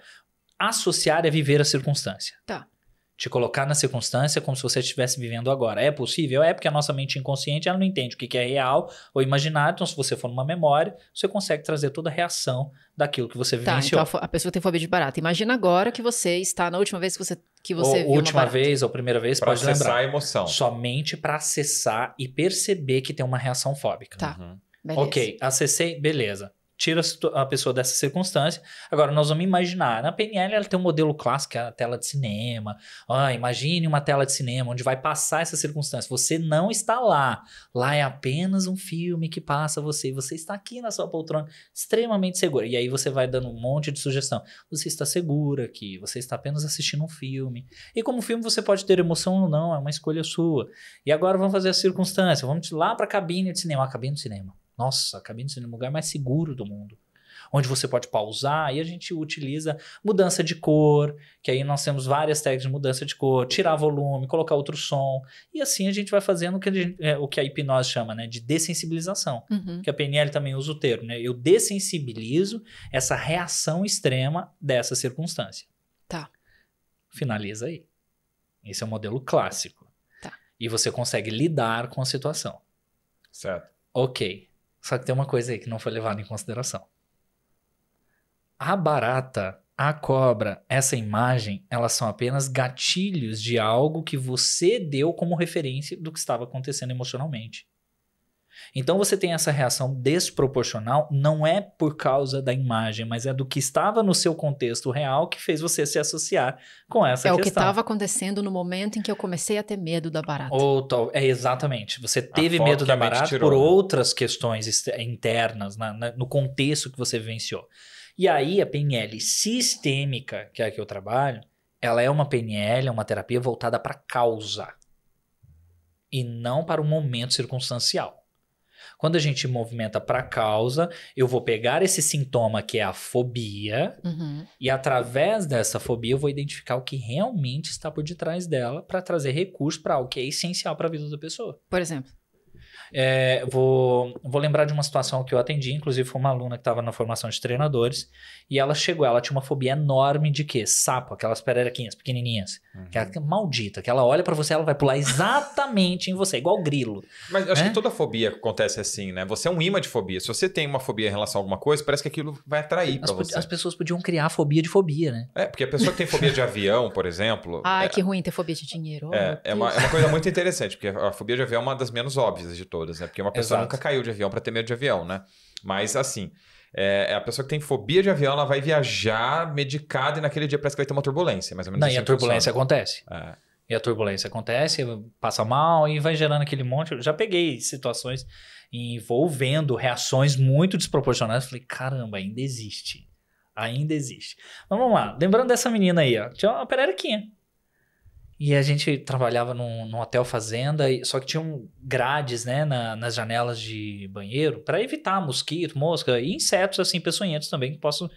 Associar é viver a circunstância. Tá. Te colocar na circunstância como se você estivesse vivendo agora. É possível? É, porque a nossa mente inconsciente ela não entende o que é real ou imaginário. Então, se você for numa memória, você consegue trazer toda a reação daquilo que você vivenciou. Então a pessoa tem fobia de barata. Imagina agora que você está na última vez que você ou viu última uma barata. vez ou primeira vez, Para pode lembrar. acessar a emoção. Somente para acessar e perceber que tem uma reação fóbica. Tá, Uhum. beleza. Ok, acessei, beleza. Tira a pessoa dessa circunstância. Agora, nós vamos imaginar. Na PNL, ela tem um modelo clássico, que é a tela de cinema. Imagine uma tela de cinema onde vai passar essa circunstância. Você não está lá. Lá é apenas um filme que passa você. Você está aqui na sua poltrona, extremamente segura. E aí você vai dando um monte de sugestão. Você está segura aqui. Você está apenas assistindo um filme. E como filme, você pode ter emoção ou não. É uma escolha sua. E agora vamos fazer a circunstância. Vamos lá para a cabine de cinema. A cabine de cinema. Nossa, a cabine de cinema é o lugar mais seguro do mundo. Onde você pode pausar e a gente utiliza mudança de cor, que aí nós temos várias técnicas de mudança de cor, tirar volume, colocar outro som. E assim a gente vai fazendo o que a hipnose chama, né, de dessensibilização. Uhum. Que a PNL também usa o termo, né? Eu dessensibilizo essa reação extrema dessa circunstância. Tá. Finaliza aí. Esse é o modelo clássico. Tá. E você consegue lidar com a situação. Certo. Ok. Só que tem uma coisa aí que não foi levada em consideração. A barata, a cobra, essa imagem, elas são apenas gatilhos de algo que você deu como referência do que estava acontecendo emocionalmente. Então você tem essa reação desproporcional, não é por causa da imagem, mas é do que estava no seu contexto real que fez você se associar com essa questão. É o que estava acontecendo no momento em que eu comecei a ter medo da barata. Exatamente. Você teve foto medo que da a mente barata tirou, por né? outras questões internas, no contexto que você vivenciou. E aí a PNL sistêmica, que é a que eu trabalho, ela é uma PNL, é uma terapia voltada para a causa e não para o momento circunstancial. Quando a gente movimenta para a causa, eu vou pegar esse sintoma que é a fobia Uhum. e através dessa fobia eu vou identificar o que realmente está por detrás dela para trazer recurso para algo que é essencial para a vida da pessoa. Por exemplo. Vou lembrar de uma situação que eu atendi, inclusive foi uma aluna que estava na formação de treinadores, e ela chegou, ela tinha uma fobia enorme de quê? Sapo, aquelas pererequinhas pequenininhas, que é maldita, que ela olha pra você, ela vai pular exatamente em você, igual grilo. Mas eu acho que toda fobia acontece assim, né? Você é um imã de fobia. Se você tem uma fobia em relação a alguma coisa, parece que aquilo vai atrair pra você. As pessoas podiam criar fobia de fobia, né? Porque a pessoa que tem fobia de avião, por exemplo... Ai, que ruim ter fobia de dinheiro. Oh, é uma coisa muito interessante, porque a fobia de avião é uma das menos óbvias de todas, né? Porque uma pessoa Exato. nunca caiu de avião pra ter medo de avião, né? Mas, assim, a pessoa que tem fobia de avião, ela vai viajar medicada e naquele dia parece que vai ter uma turbulência, mais ou menos Não, assim e a turbulência funciona. acontece. E a turbulência acontece, passa mal e vai gerando aquele monte. Eu já peguei situações envolvendo reações muito desproporcionais. Falei, caramba, ainda existe. Ainda existe. Mas vamos lá. Lembrando dessa menina aí, ó. Tinha uma pererequinha. E a gente trabalhava num hotel fazenda, só que tinham grades, né, nas janelas de banheiro para evitar mosquito, mosca e insetos assim peçonhentos também que possam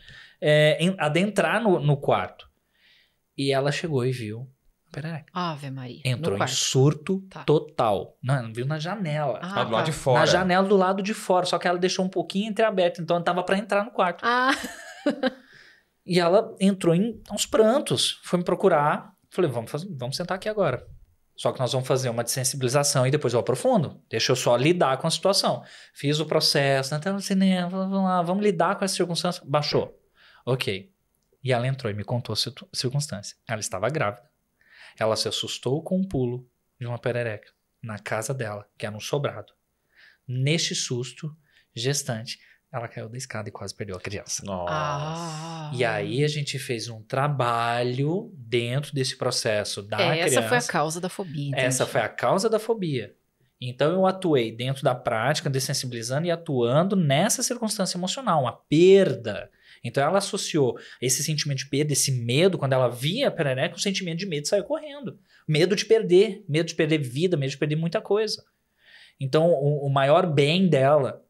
adentrar no quarto. E ela chegou e viu a perereca. Ave Maria. Entrou No em quarto. surto Tá. total. Não viu na janela. Ah, do lado tá. de fora. Na janela do lado de fora. Só que ela deixou um pouquinho entreaberto. Então tava pra entrar no quarto. Ah, E ela entrou em uns prantos. Foi me procurar. Falei, vamos sentar aqui agora. Só que nós vamos fazer uma desensibilização e depois eu aprofundo. Deixa eu só lidar com a situação. Fiz o processo, até no cinema, vamos lá, vamos lidar com essa circunstância. Baixou. Ok. E ela entrou e me contou a circunstância. Ela estava grávida. Ela se assustou com um pulo de uma perereca na casa dela, que era um sobrado. Neste susto, gestante, ela caiu da escada e quase perdeu a criança. Nossa. E aí a gente fez um trabalho dentro desse processo da criança. Essa foi a causa da fobia. Entendi. Essa foi a causa da fobia. Então eu atuei dentro da prática, dessensibilizando e atuando nessa circunstância emocional, uma perda. Então ela associou esse sentimento de perda, esse medo, quando ela via a perereca, o sentimento de medo saiu correndo. Medo de perder vida, medo de perder muita coisa. Então o maior bem dela,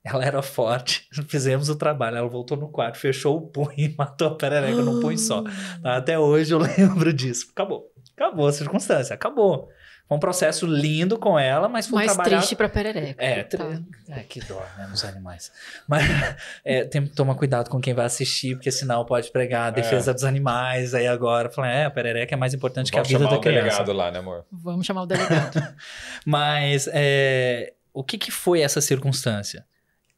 ela era forte, fizemos o trabalho, ela voltou no quarto, fechou o punho e matou a perereca num punho só. Até hoje eu lembro disso. Acabou a circunstância, acabou. Foi um processo lindo com ela, mas foi mais trabalhar... triste pra perereca. Que dó, né, nos animais. Mas tem que tomar cuidado com quem vai assistir, porque senão pode pregar a defesa dos animais. Aí agora, a perereca é mais importante que a vida da criança. Vamos chamar o delegado lá, né, amor? Vamos chamar o delegado. Mas o que foi essa circunstância?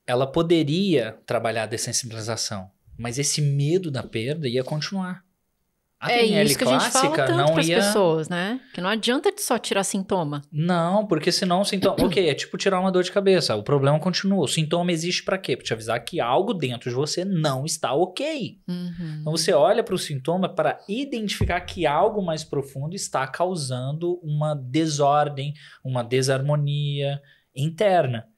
Ela poderia trabalhar a dessensibilização, mas esse medo da perda ia continuar. A PNL isso que a gente fala tanto não pras ia... pessoas, né? Que não adianta só tirar sintoma. Não, porque senão o sintoma... Ok, é tipo tirar uma dor de cabeça. O problema continua. O sintoma existe pra quê? Pra te avisar que algo dentro de você não está ok. Uhum. Então você olha para o sintoma para identificar que algo mais profundo está causando uma desordem, uma desarmonia interna.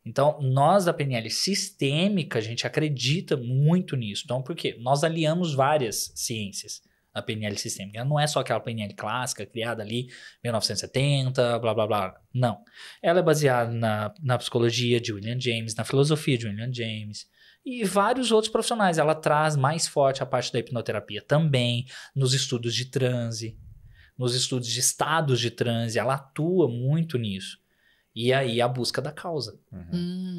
Então, nós da PNL sistêmica, a gente acredita muito nisso. Então, por quê? Nós aliamos várias ciências na PNL sistêmica. Ela não é só aquela PNL clássica, criada ali em 1970, blá, blá, blá. Não. Ela é baseada na psicologia de William James, na filosofia de William James e vários outros profissionais. Ela traz mais forte a parte da hipnoterapia também, nos estudos de transe, nos estudos de estados de transe. Ela atua muito nisso. E aí a busca da causa.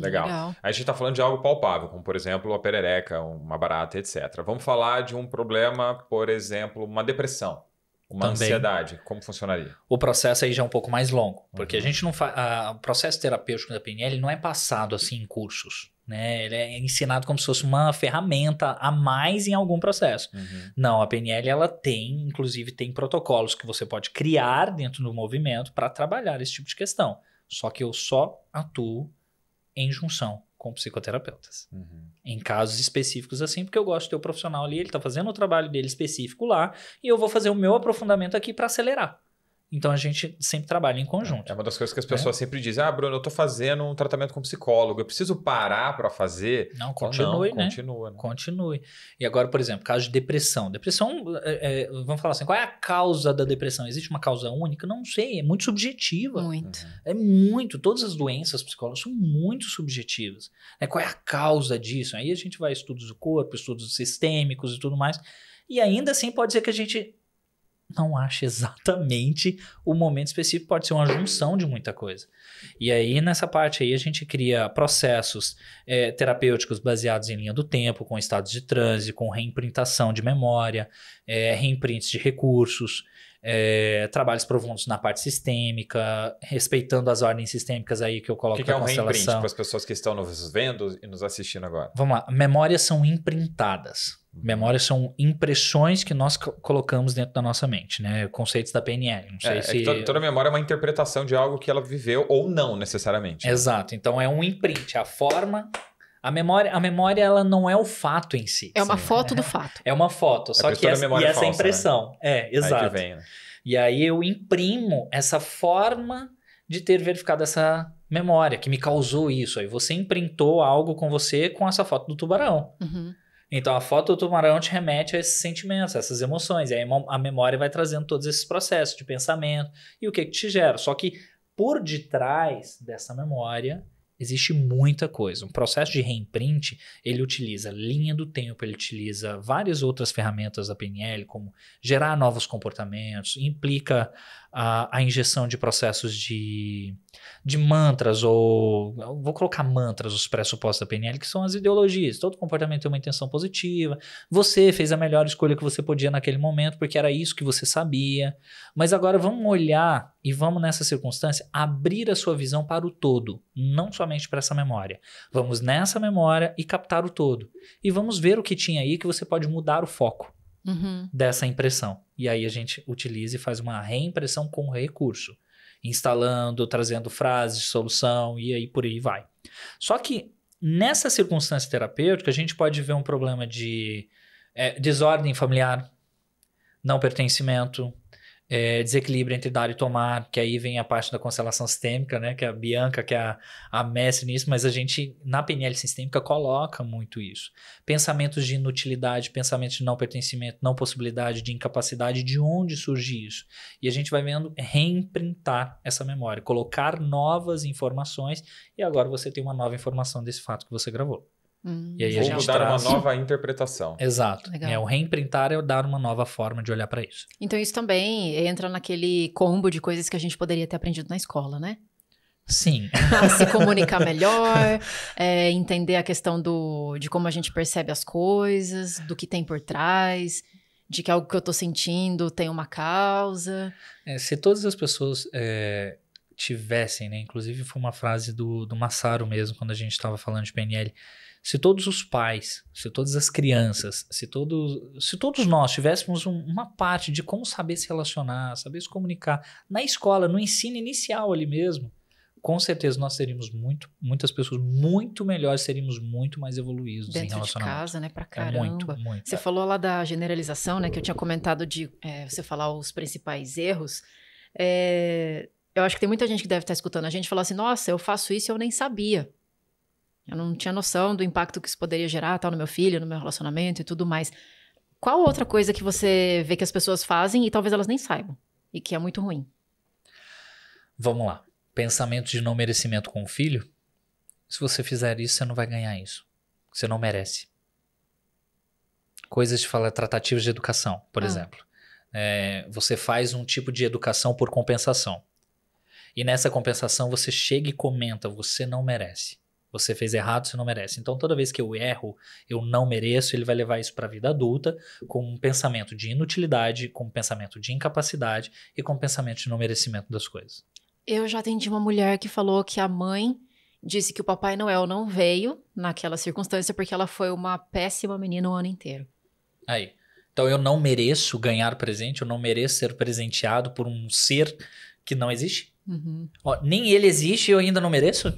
Legal. A gente está falando de algo palpável, como por exemplo a perereca, uma barata, etc. Vamos falar de um problema, por exemplo, uma depressão, uma ansiedade. Como funcionaria? O processo aí já é um pouco mais longo, porque a gente não faz. O processo terapêutico da PNL não é passado assim em cursos. Né? Ele é ensinado como se fosse uma ferramenta a mais em algum processo. Não, a PNL ela inclusive tem protocolos que você pode criar dentro do movimento para trabalhar esse tipo de questão. Só que eu só atuo em junção com psicoterapeutas. Em casos específicos assim, porque eu gosto de ter o profissional ali, ele está fazendo o trabalho dele específico lá, e eu vou fazer o meu aprofundamento aqui para acelerar. Então a gente sempre trabalha em conjunto. É uma das coisas que as pessoas sempre dizem: Bruno, eu tô fazendo um tratamento com psicólogo, eu preciso parar para fazer? Não, continue, né? Continua, né? Continue. E agora, por exemplo, caso de depressão. Depressão, vamos falar assim, qual é a causa da depressão? Existe uma causa única? Não sei, é muito subjetiva. Muito. É muito. Todas as doenças psicológicas são muito subjetivas. Qual é a causa disso? Aí a gente vai a estudos do corpo, estudos sistêmicos e tudo mais. E ainda assim pode ser que a gente não acha exatamente o momento específico, pode ser uma junção de muita coisa. E aí, nessa parte aí, a gente cria processos terapêuticos baseados em linha do tempo, com estados de transe, com reimprintação de memória, reimprints de recursos, trabalhos profundos na parte sistêmica, respeitando as ordens sistêmicas aí que eu coloco na constelação. O que é um reimprint para as pessoas que estão nos vendo e nos assistindo agora? Vamos lá. Memórias são imprintadas. Memórias são impressões que nós colocamos dentro da nossa mente, né? Conceitos da PNL. Não sei se... toda memória é uma interpretação de algo que ela viveu ou não necessariamente. Exato. Então é um imprint. A forma... A memória ela não é o fato em si. É uma foto do fato. É uma foto. Só que essa impressão. Né? Exato. Aí que vem, né? E aí eu imprimo essa forma de ter verificado essa memória que me causou isso. Aí você imprintou algo com você com essa foto do tubarão. Então, a foto do tubarão te remete a esses sentimentos, a essas emoções. E aí a memória vai trazendo todos esses processos de pensamento e o que te gera. Só que por detrás dessa memória Existe muita coisa. Um processo de reimprint, ele utiliza linha do tempo, ele utiliza várias outras ferramentas da PNL, como gerar novos comportamentos, implica a injeção de processos de mantras, ou vou colocar mantras, os pressupostos da PNL, que são as ideologias. Todo comportamento tem uma intenção positiva. Você fez a melhor escolha que você podia naquele momento, porque era isso que você sabia. Mas agora vamos olhar e vamos, nessa circunstância, abrir a sua visão para o todo, não somente para essa memória. Vamos nessa memória e captar o todo. E vamos ver o que tinha aí que você pode mudar o foco dessa impressão. E aí a gente utiliza e faz uma reimpressão com recurso. Instalando, trazendo frases de solução e aí por aí vai. Só que nessa circunstância terapêutica a gente pode ver um problema de desordem familiar, não pertencimento, desequilíbrio entre dar e tomar, que aí vem a parte da constelação sistêmica, né? Que é a Bianca, que é a mestre nisso, mas a gente, na PNL sistêmica, coloca muito isso. Pensamentos de inutilidade, pensamentos de não pertencimento, não possibilidade, de incapacidade, de onde surge isso? E a gente vai vendo reimprintar essa memória, colocar novas informações, e agora você tem uma nova informação desse fato que você gravou. E aí a gente dar uma nova interpretação. Exato. O reimprintar é dar uma nova forma de olhar para isso. Então isso também entra naquele combo de coisas que a gente poderia ter aprendido na escola, né? Sim. Se comunicar melhor, entender a questão de como a gente percebe as coisas, do que tem por trás, de que algo que eu tô sentindo tem uma causa. Se todas as pessoas tivessem, né? Inclusive foi uma frase do Massaro mesmo, quando a gente estava falando de PNL. Se todos os pais, se todas as crianças, se todos nós tivéssemos uma parte de como saber se relacionar, saber se comunicar na escola, no ensino inicial ali mesmo, com certeza nós seríamos muitas pessoas muito melhores, seríamos muito mais evoluídos em relacionamento. Dentro de casa, né? Pra caramba. Muito. Você falou lá da generalização, né? Que eu tinha comentado de você falar os principais erros. Eu acho que tem muita gente que deve estar escutando a gente falar assim, nossa, eu faço isso e eu nem sabia. Eu não tinha noção do impacto que isso poderia gerar no meu filho, no meu relacionamento e tudo mais. Qual outra coisa que você vê que as pessoas fazem e talvez elas nem saibam? E que é muito ruim? Vamos lá. Pensamento de não merecimento com o filho. Se você fizer isso, você não vai ganhar isso. Você não merece. Coisas de falar, tratativas de educação, por exemplo. Você faz um tipo de educação por compensação. E nessa compensação você chega e comenta, você não merece. Você fez errado, você não merece. Então, toda vez que eu erro, eu não mereço, ele vai levar isso para a vida adulta com um pensamento de inutilidade, com um pensamento de incapacidade e com um pensamento de não merecimento das coisas. Eu já atendi uma mulher que falou que a mãe disse que o Papai Noel não veio naquela circunstância porque ela foi uma péssima menina o ano inteiro. Aí. Então, eu não mereço ganhar presente, eu não mereço ser presenteado por um ser que não existe? Ó, nem ele existe e eu ainda não mereço?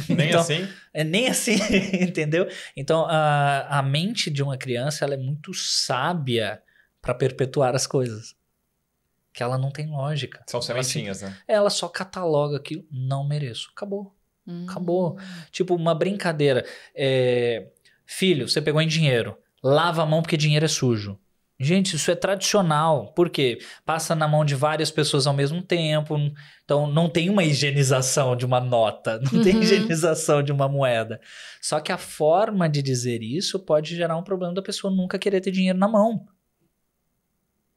Nem então, assim? Nem assim, entendeu? Então, a mente de uma criança ela é muito sábia para perpetuar as coisas. Que ela não tem lógica. São sementinhas, né? Ela só cataloga aquilo, não mereço. Acabou. Acabou. Tipo, uma brincadeira. Filho, você pegou em dinheiro. Lava a mão porque dinheiro é sujo. Gente, isso é tradicional. Por quê? Passa na mão de várias pessoas ao mesmo tempo. Então, não tem uma higienização de uma nota. Não tem higienização de uma moeda. Só que a forma de dizer isso pode gerar um problema da pessoa nunca querer ter dinheiro na mão.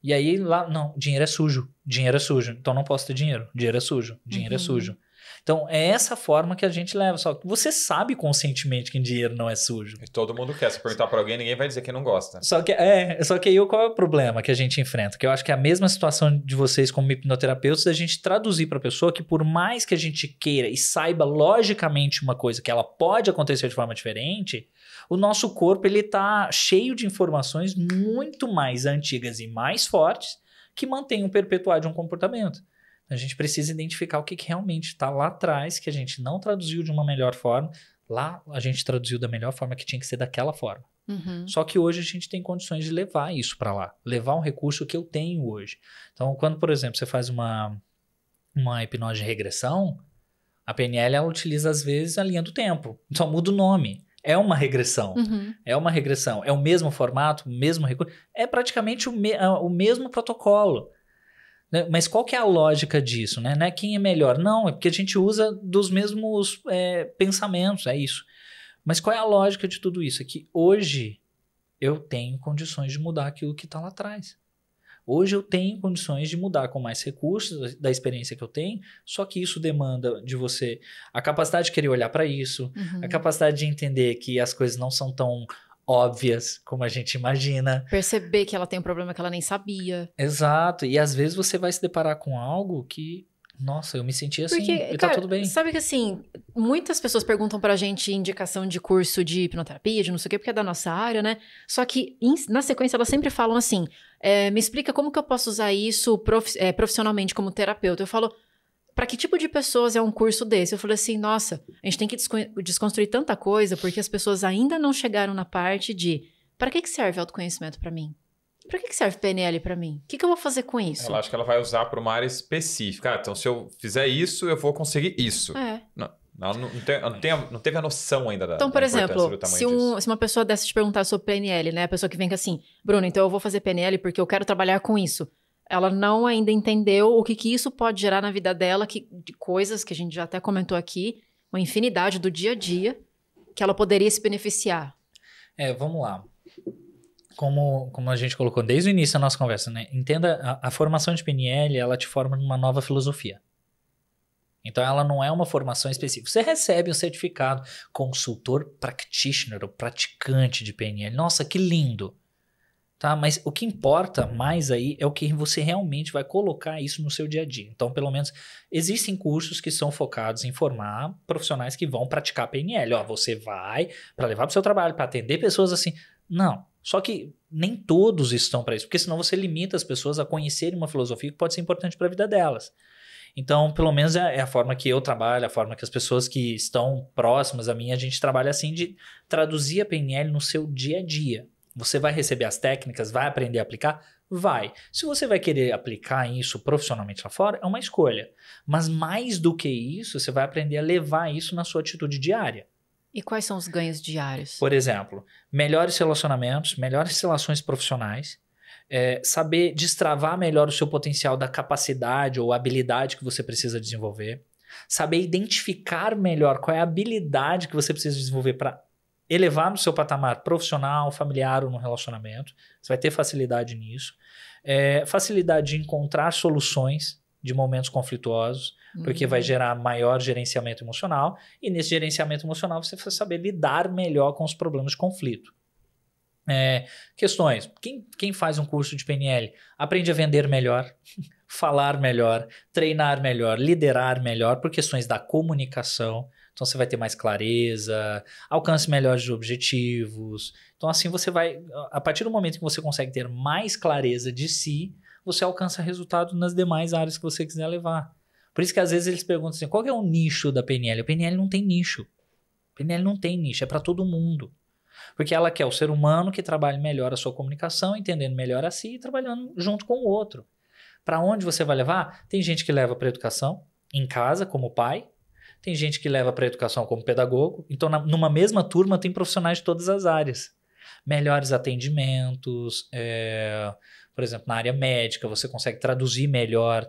E aí, lá, não, dinheiro é sujo. Dinheiro é sujo. Então, não posso ter dinheiro. Dinheiro é sujo. Dinheiro é sujo. Então, é essa forma que a gente leva. Só que você sabe conscientemente que dinheiro não é sujo. E todo mundo quer. Se perguntar para alguém, ninguém vai dizer que não gosta. Só que aí qual é o problema que a gente enfrenta? Que eu acho que é a mesma situação de vocês como hipnoterapeutas, a gente traduzir para a pessoa que por mais que a gente queira e saiba logicamente uma coisa que ela pode acontecer de forma diferente, o nosso corpo ele tá cheio de informações muito mais antigas e mais fortes que mantêm o perpetuar de um comportamento. A gente precisa identificar o que realmente está lá atrás, que a gente não traduziu de uma melhor forma. Lá a gente traduziu da melhor forma que tinha que ser daquela forma. Só que hoje a gente tem condições de levar isso para lá. Levar um recurso que eu tenho hoje. Então, quando, por exemplo, você faz uma hipnose de regressão, a PNL ela utiliza às vezes a linha do tempo. Só muda o nome. É uma regressão. É uma regressão. É o mesmo formato, o mesmo recurso. É praticamente o mesmo protocolo. Né? Mas qual que é a lógica disso? Né? Não é quem é melhor. Não, é porque a gente usa dos mesmos pensamentos, é isso. Mas qual é a lógica de tudo isso? É que hoje eu tenho condições de mudar aquilo que está lá atrás. Hoje eu tenho condições de mudar com mais recursos da experiência que eu tenho, só que isso demanda de você a capacidade de querer olhar para isso, a capacidade de entender que as coisas não são tão óbvias como a gente imagina. Perceber que ela tem um problema que ela nem sabia. Exato, e às vezes você vai se deparar com algo que, nossa, eu me senti assim, e tá tudo bem. Sabe que assim, muitas pessoas perguntam pra gente indicação de curso de hipnoterapia, de não sei o quê, porque é da nossa área, né? Só que na sequência elas sempre falam assim, me explica como que eu posso usar isso profissionalmente como terapeuta. Eu falo, pra que tipo de pessoas é um curso desse? Eu falei assim, nossa, a gente tem que desconstruir tanta coisa, porque as pessoas ainda não chegaram na parte de, pra que serve autoconhecimento pra mim? Pra que serve PNL pra mim? O que eu vou fazer com isso? Ela acha que ela vai usar para uma área específica. Então, se eu fizer isso, eu vou conseguir isso. Não, ela não teve a noção ainda então, por exemplo, se uma pessoa dessa te perguntar sobre PNL, né? A pessoa que vem assim, Bruno, então eu vou fazer PNL porque eu quero trabalhar com isso. Ela não ainda entendeu o que isso pode gerar na vida dela, de coisas que a gente já até comentou aqui, uma infinidade do dia a dia, que ela poderia se beneficiar. Vamos lá. Como a gente colocou desde o início da nossa conversa, né? Entenda, a formação de PNL, ela te forma numa nova filosofia. Então, ela não é uma formação específica. Você recebe um certificado consultor practitioner, ou praticante de PNL. Nossa, que lindo! Tá? Mas o que importa mais aí é o que você realmente vai colocar isso no seu dia a dia. Então, pelo menos, existem cursos que são focados em formar profissionais que vão praticar PNL. Ó, você vai para levar para o seu trabalho, para atender pessoas assim. Não. Só que nem todos estão para isso, porque senão você limita as pessoas a conhecerem uma filosofia que pode ser importante para a vida delas. Então, pelo menos é a forma que eu trabalho, a forma que as pessoas que estão próximas a mim, a gente trabalha assim de traduzir a PNL no seu dia a dia. Você vai receber as técnicas, vai aprender a aplicar? Vai. Se você vai querer aplicar isso profissionalmente lá fora, é uma escolha. Mas mais do que isso, você vai aprender a levar isso na sua atitude diária. E quais são os ganhos diários? Por exemplo, melhores relacionamentos, melhores relações profissionais, saber destravar melhor o seu potencial da capacidade ou habilidade que você precisa desenvolver, saber identificar melhor qual é a habilidade que você precisa desenvolver para elevar no seu patamar profissional, familiar ou no relacionamento. Você vai ter facilidade nisso. Facilidade de encontrar soluções de momentos conflituosos, porque vai gerar maior gerenciamento emocional, e nesse gerenciamento emocional você vai saber lidar melhor com os problemas de conflito. Questões. Quem faz um curso de PNL aprende a vender melhor, falar melhor, treinar melhor, liderar melhor por questões da comunicação. Então você vai ter mais clareza, alcance melhores de objetivos. Então assim você vai, a partir do momento que você consegue ter mais clareza de si, você alcança resultado nas demais áreas que você quiser levar. Por isso que às vezes eles perguntam assim, qual que é o nicho da PNL? A PNL não tem nicho. A PNL não tem nicho, é para todo mundo. Porque ela quer o ser humano que trabalhe melhor a sua comunicação, entendendo melhor a si e trabalhando junto com o outro. Para onde você vai levar? Tem gente que leva para educação, em casa, como pai. Tem gente que leva para educação como pedagogo. Então, numa mesma turma, tem profissionais de todas as áreas. Melhores atendimentos, por exemplo, na área médica, você consegue traduzir melhor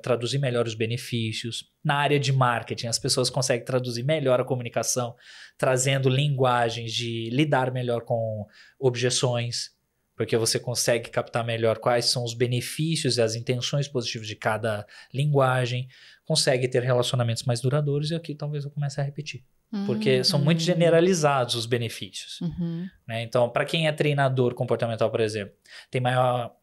os benefícios. Na área de marketing, as pessoas conseguem traduzir melhor a comunicação, trazendo linguagens de lidar melhor com objeções, porque você consegue captar melhor quais são os benefícios e as intenções positivas de cada linguagem, consegue ter relacionamentos mais duradouros, e aqui talvez eu comece a repetir. Porque são muito generalizados os benefícios. Né? Então, para quem é treinador comportamental, por exemplo, tem maior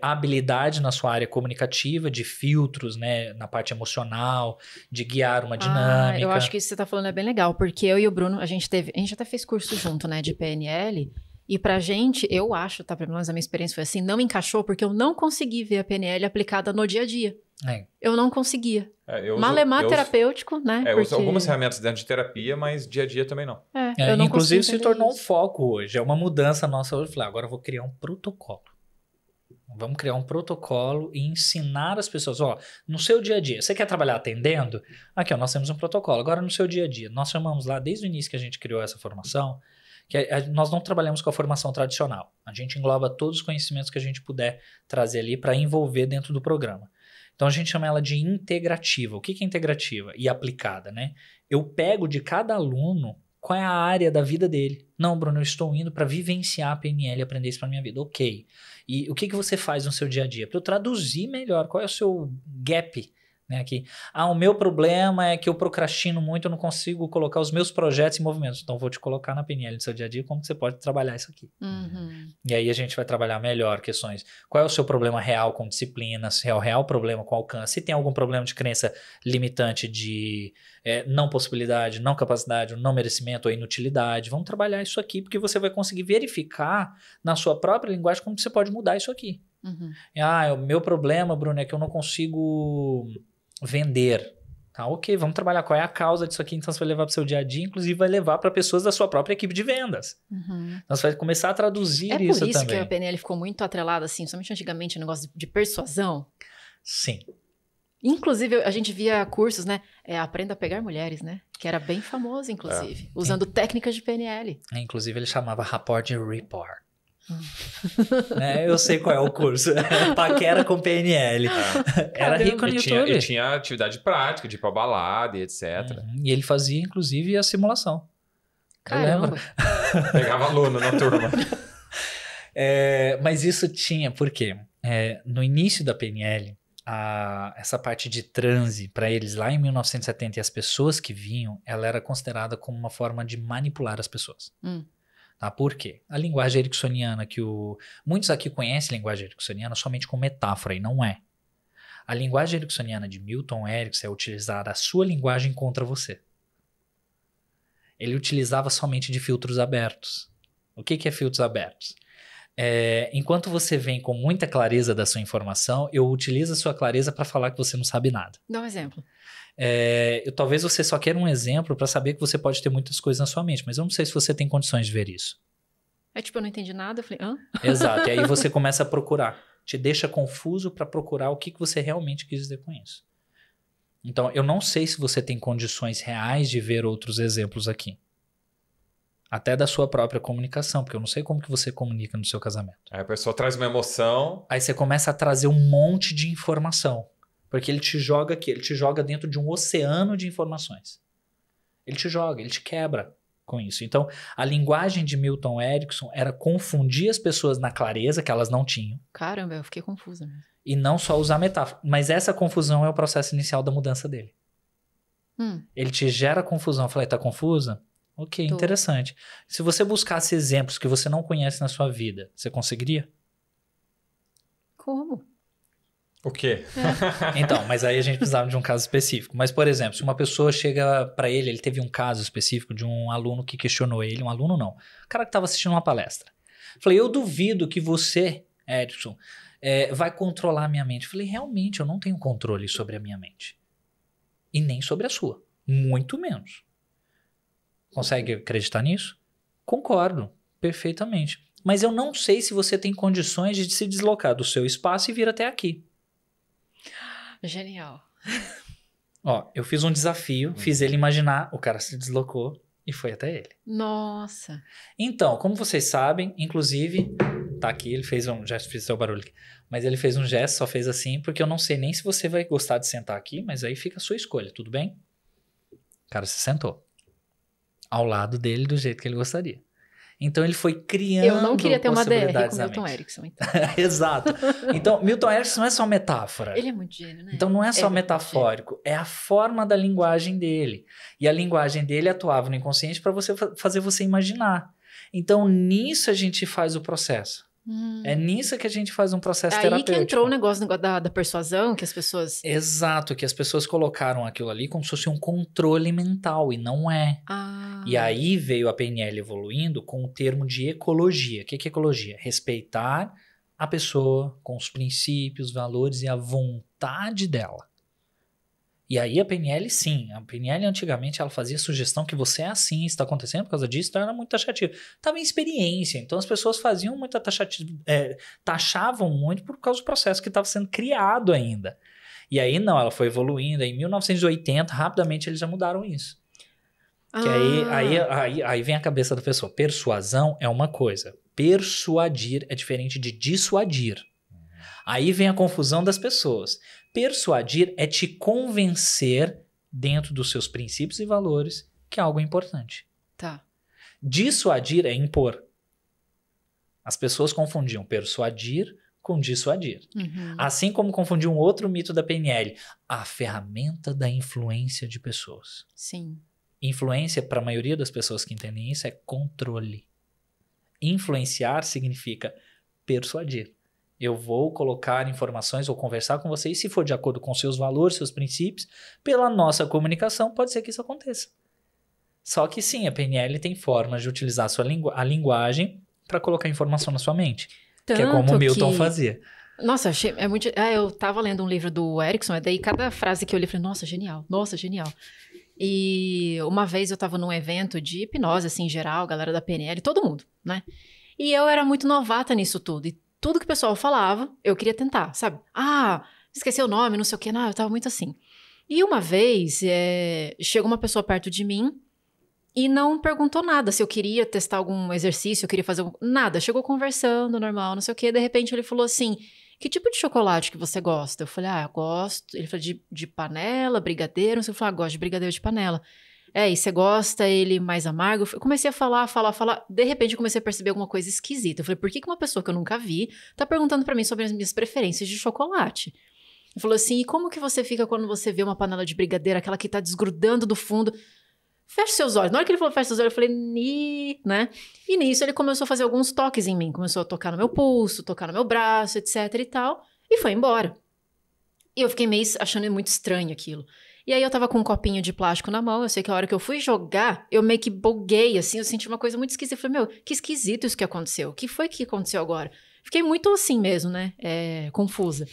habilidade na sua área comunicativa, de filtros, né, na parte emocional, de guiar uma dinâmica. Eu acho que isso que você está falando é bem legal, porque eu e o Bruno, a gente até fez curso junto, né, de PNL, e pra gente, eu acho, tá, pelo menos a minha experiência foi assim, não encaixou porque eu não consegui ver a PNL aplicada no dia a dia. Eu não conseguia. Malemar terapêutico, né? Eu uso algumas ferramentas dentro de terapia, mas dia a dia também não. Eu não inclusive se tornou um foco hoje, é uma mudança nossa hoje. Eu falei, agora eu vou criar um protocolo. Vamos criar um protocolo e ensinar as pessoas, no seu dia a dia, você quer trabalhar atendendo? Aqui, nós temos um protocolo. Agora, no seu dia a dia, nós chamamos lá, desde o início que a gente criou essa formação, que nós não trabalhamos com a formação tradicional. A gente engloba todos os conhecimentos que a gente puder trazer ali para envolver dentro do programa. Então a gente chama ela de integrativa. O que é integrativa? E aplicada, né? Eu pego de cada aluno qual é a área da vida dele. Não, Bruno, eu estou indo para vivenciar a PNL e aprender isso para minha vida. Ok. E o que você faz no seu dia a dia? Para eu traduzir melhor, qual é o seu gap, né, aqui? O meu problema é que eu procrastino muito, eu não consigo colocar os meus projetos em movimento. Então, vou te colocar na PNL do seu dia a dia como que você pode trabalhar isso aqui. E aí a gente vai trabalhar melhor questões. Qual é o seu problema real com disciplina? Se é o real problema com alcance? Se tem algum problema de crença limitante de não possibilidade, não capacidade, não merecimento ou inutilidade. Vamos trabalhar isso aqui, porque você vai conseguir verificar na sua própria linguagem como você pode mudar isso aqui. O meu problema, Bruno, é que eu não consigo vender. Tá, ok, vamos trabalhar qual é a causa disso aqui, então você vai levar para o seu dia a dia, inclusive vai levar para pessoas da sua própria equipe de vendas. Então você vai começar a traduzir isso também. É por isso que a PNL ficou muito atrelada, assim, somente antigamente, o negócio de persuasão? Sim. Inclusive, a gente via cursos, né? Aprenda a pegar mulheres, né? Que era bem famoso, inclusive, usando técnicas de PNL. Inclusive, ele chamava rapport de rapport. Eu sei qual é o curso. Paquera com PNL. Era rico no YouTube. E tinha atividade prática, de ir pra balada e etc. E ele fazia, inclusive, a simulação. Caramba. Pegava aluno na turma. Mas isso tinha, por quê? No início da PNL, essa parte de transe, para eles lá em 1970, e as pessoas que vinham, ela era considerada como uma forma de manipular as pessoas. Tá? Por quê? A linguagem ericksoniana, muitos aqui conhecem a linguagem ericksoniana somente como metáfora, e não é. A linguagem ericksoniana de Milton Erickson é utilizar a sua linguagem contra você. Ele utilizava somente de filtros abertos. O que é filtros abertos? Enquanto você vem com muita clareza da sua informação, eu utilizo a sua clareza para falar que você não sabe nada. Dá um exemplo. Talvez você só queira um exemplo para saber que você pode ter muitas coisas na sua mente, mas eu não sei se você tem condições de ver isso. Eu não entendi nada, eu falei, hã? Exato, e aí você começa a procurar. Te deixa confuso para procurar o que você realmente quis dizer com isso. Então, eu não sei se você tem condições reais de ver outros exemplos aqui. Até da sua própria comunicação, porque eu não sei como que você comunica no seu casamento. Aí a pessoa traz uma emoção. Aí você começa a trazer um monte de informação. Porque ele te joga aqui, ele te joga dentro de um oceano de informações. Ele te joga, ele te quebra com isso. Então, a linguagem de Milton Erickson era confundir as pessoas na clareza que elas não tinham. Caramba, eu fiquei confusa mesmo. E não só usar metáfora. Mas essa confusão é o processo inicial da mudança dele. Ele te gera confusão. Eu falei, tá confusa? Ok, interessante. Se você buscasse exemplos que você não conhece na sua vida, você conseguiria? Como? O quê? Então, mas aí a gente precisava de um caso específico. Mas, por exemplo, se uma pessoa chega para ele teve um caso específico de um aluno que questionou ele, um aluno não, o cara que estava assistindo uma palestra. Falei, eu duvido que você, Erickson, vai controlar a minha mente. Falei, realmente, eu não tenho controle sobre a minha mente. E nem sobre a sua. Muito menos. Consegue acreditar nisso? Concordo, perfeitamente. Mas eu não sei se você tem condições de se deslocar do seu espaço e vir até aqui. Genial. Eu fiz um desafio, fiz ele imaginar, o cara se deslocou e foi até ele. Nossa. Então, como vocês sabem, inclusive, tá aqui, ele fez já fiz seu barulho aqui, mas ele fez um gesto, só fez assim, porque eu não sei nem se você vai gostar de sentar aqui, mas aí fica a sua escolha, tudo bem? O cara se sentou ao lado dele do jeito que ele gostaria. Então ele foi criando. Eu não queria ter uma DR com Milton Erickson. Então. Exato. Então, Milton Erickson não é só metáfora. Ele é muito gênio, né? Então não é só metafórico, é a forma da linguagem dele. E a linguagem dele atuava no inconsciente para fazer você imaginar. Então nisso a gente faz o processo. É nisso que a gente faz um processo terapêutico. Aí que entrou o negócio da persuasão, que as pessoas... Exato, que as pessoas colocaram aquilo ali como se fosse um controle mental, e não é. E aí veio a PNL evoluindo com o termo de ecologia. O que é ecologia? Respeitar a pessoa com os princípios, valores e a vontade dela. E aí a PNL, sim. A PNL antigamente ela fazia sugestão que você é assim, está acontecendo por causa disso, então era muito taxativo. Estava em experiência, então as pessoas faziam muita taxavam muito por causa do processo que estava sendo criado ainda. E aí não, ela foi evoluindo. Em 1980, rapidamente eles já mudaram isso. Que aí vem a cabeça da pessoa. Persuasão é uma coisa. Persuadir é diferente de dissuadir. Aí vem a confusão das pessoas. Persuadir é te convencer dentro dos seus princípios e valores que algo é importante. Tá. Dissuadir é impor. As pessoas confundiam persuadir com dissuadir. Uhum. Assim como confundiam outro mito da PNL, a ferramenta da influência de pessoas. Sim. Influência, para a maioria das pessoas que entendem isso, é controle. Influenciar significa persuadir. Eu vou colocar informações, vou conversar com você, e se for de acordo com seus valores, seus princípios, pela nossa comunicação, pode ser que isso aconteça. Só que sim, a PNL tem formas de utilizar a linguagem para colocar informação na sua mente. Que é como o Milton fazia. Nossa, achei, é muito... eu tava lendo um livro do Erickson, e daí cada frase que eu li, eu falei, nossa, genial, nossa, genial. E uma vez eu tava num evento de hipnose, assim, em geral, galera da PNL, todo mundo, né? E eu era muito novata nisso tudo, e tudo que o pessoal falava, eu queria tentar, sabe? Esqueci o nome, não sei o quê, não, eu tava muito assim. E uma vez, chegou uma pessoa perto de mim e não perguntou nada, se eu queria testar algum exercício, eu queria fazer nada. Chegou conversando, normal, não sei o quê, de repente ele falou assim, que tipo de chocolate que você gosta? Eu falei, eu gosto. Ele falou, de panela, brigadeiro, não sei o que. Eu falei, gosto de brigadeiro de panela. E você gosta ele mais amargo? Eu comecei a falar. De repente eu comecei a perceber alguma coisa esquisita. Eu falei, por que uma pessoa que eu nunca vi tá perguntando pra mim sobre as minhas preferências de chocolate? Ele falou assim, e como que você fica quando você vê uma panela de brigadeiro, aquela que tá desgrudando do fundo? Fecha seus olhos. Na hora que ele falou fecha seus olhos, eu falei, né? E nisso ele começou a fazer alguns toques em mim. Começou a tocar no meu pulso, tocar no meu braço, etc e tal. E foi embora. E eu fiquei meio achando muito estranho aquilo. E aí eu tava com um copinho de plástico na mão. Eu sei que a hora que eu fui jogar, eu meio que buguei, assim. Eu senti uma coisa muito esquisita. Eu falei, que esquisito isso que aconteceu. O que foi que aconteceu agora? Fiquei muito assim mesmo, né? Confusa.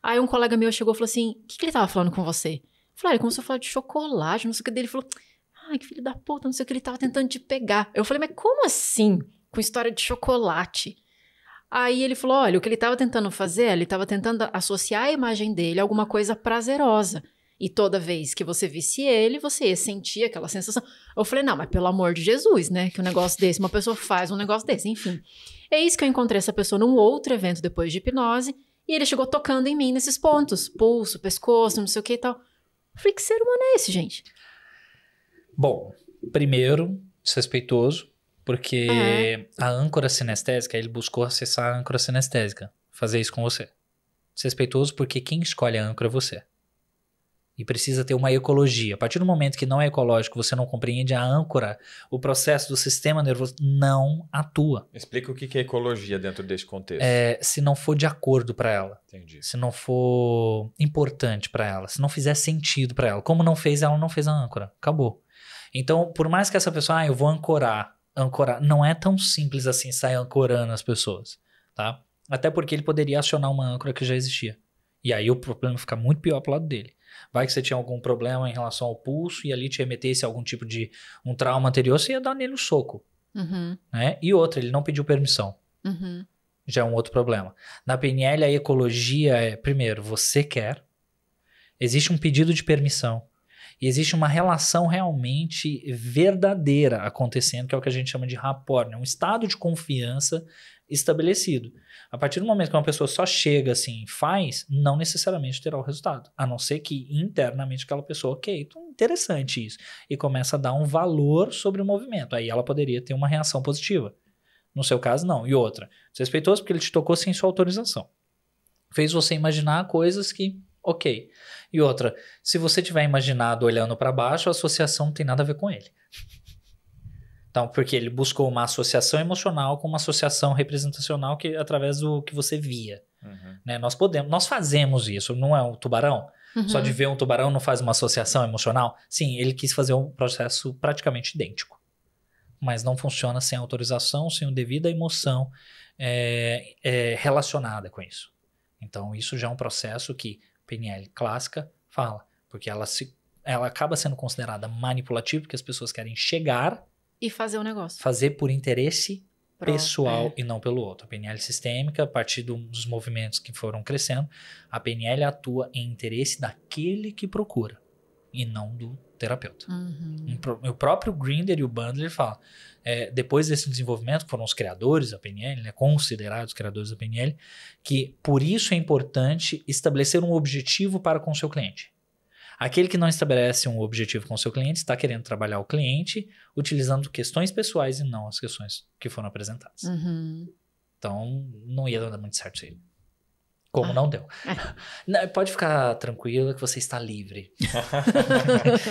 Aí um colega meu chegou e falou assim, o que ele tava falando com você? Eu falei, ele começou a falar de chocolate, não sei o que dele. Ele falou... Ai, que filho da puta, não sei o que ele tava tentando te pegar. Eu falei, mas como assim? Com história de chocolate? Aí ele falou, olha, o que ele tava tentando fazer, ele tava tentando associar a imagem dele a alguma coisa prazerosa. E toda vez que você visse ele, você ia sentir aquela sensação. Eu falei, não, mas pelo amor de Jesus, né? Que um negócio desse, uma pessoa faz um negócio desse, enfim. É isso que eu encontrei essa pessoa num outro evento depois de hipnose, e ele chegou tocando em mim nesses pontos. Pulso, pescoço, não sei o que e tal. Eu falei, que ser humano é esse, gente? Bom, primeiro, desrespeitoso, porque a âncora sinestésica, ele buscou acessar a âncora sinestésica, fazer isso com você. Desrespeitoso porque quem escolhe a âncora é você. E precisa ter uma ecologia. A partir do momento que não é ecológico, você não compreende a âncora, o processo do sistema nervoso não atua. Explica o que é ecologia dentro desse contexto. Se não for de acordo para ela. Entendi. Se não for importante para ela. Se não fizer sentido para ela. Como não fez, ela não fez a âncora. Acabou. Então, por mais que essa pessoa, eu vou ancorar, não é tão simples assim sair ancorando as pessoas, tá? Até porque ele poderia acionar uma âncora que já existia. E aí o problema fica muito pior pro lado dele. Vai que você tinha algum problema em relação ao pulso e ali te remetesse a algum tipo de um trauma anterior, você ia dar nele um soco. Uhum. Né? E outra, ele não pediu permissão. Uhum. Já é um outro problema. Na PNL, a ecologia é, primeiro, você quer, existe um pedido de permissão. E existe uma relação realmente verdadeira acontecendo, que é o que a gente chama de rapport, né? Um estado de confiança estabelecido. A partir do momento que uma pessoa só chega assim, faz, não necessariamente terá o resultado. A não ser que internamente aquela pessoa, ok, então interessante isso. E começa a dar um valor sobre o movimento. Aí ela poderia ter uma reação positiva. No seu caso, não. E outra, desrespeitoso porque ele te tocou sem sua autorização. Fez você imaginar coisas que... Ok. E outra, se você tiver imaginado olhando para baixo, a associação não tem nada a ver com ele. Então, porque ele buscou uma associação emocional com uma associação representacional que através do que você via. Uhum. Né? Nós fazemos isso, não é um tubarão? Uhum. Só de ver um tubarão não faz uma associação emocional? Sim, ele quis fazer um processo praticamente idêntico. Mas não funciona sem autorização, sem a devida emoção relacionada com isso. Então, isso já é um processo que PNL clássica fala, porque ela acaba sendo considerada manipulativa, porque as pessoas querem chegar e fazer o negócio. Fazer por interesse pessoal e não pelo outro. A PNL sistêmica, a partir dos movimentos que foram crescendo, a PNL atua em interesse daquele que procura e não do terapeuta. O próprio Grinder e o Bandler falam, depois desse desenvolvimento, que foram os criadores da PNL, né, considerados criadores da PNL, que por isso é importante estabelecer um objetivo para com o seu cliente. Aquele que não estabelece um objetivo com o seu cliente está querendo trabalhar o cliente utilizando questões pessoais e não as questões que foram apresentadas. Então, não ia dar muito certo isso aí. Como não deu. Não, pode ficar tranquila que você está livre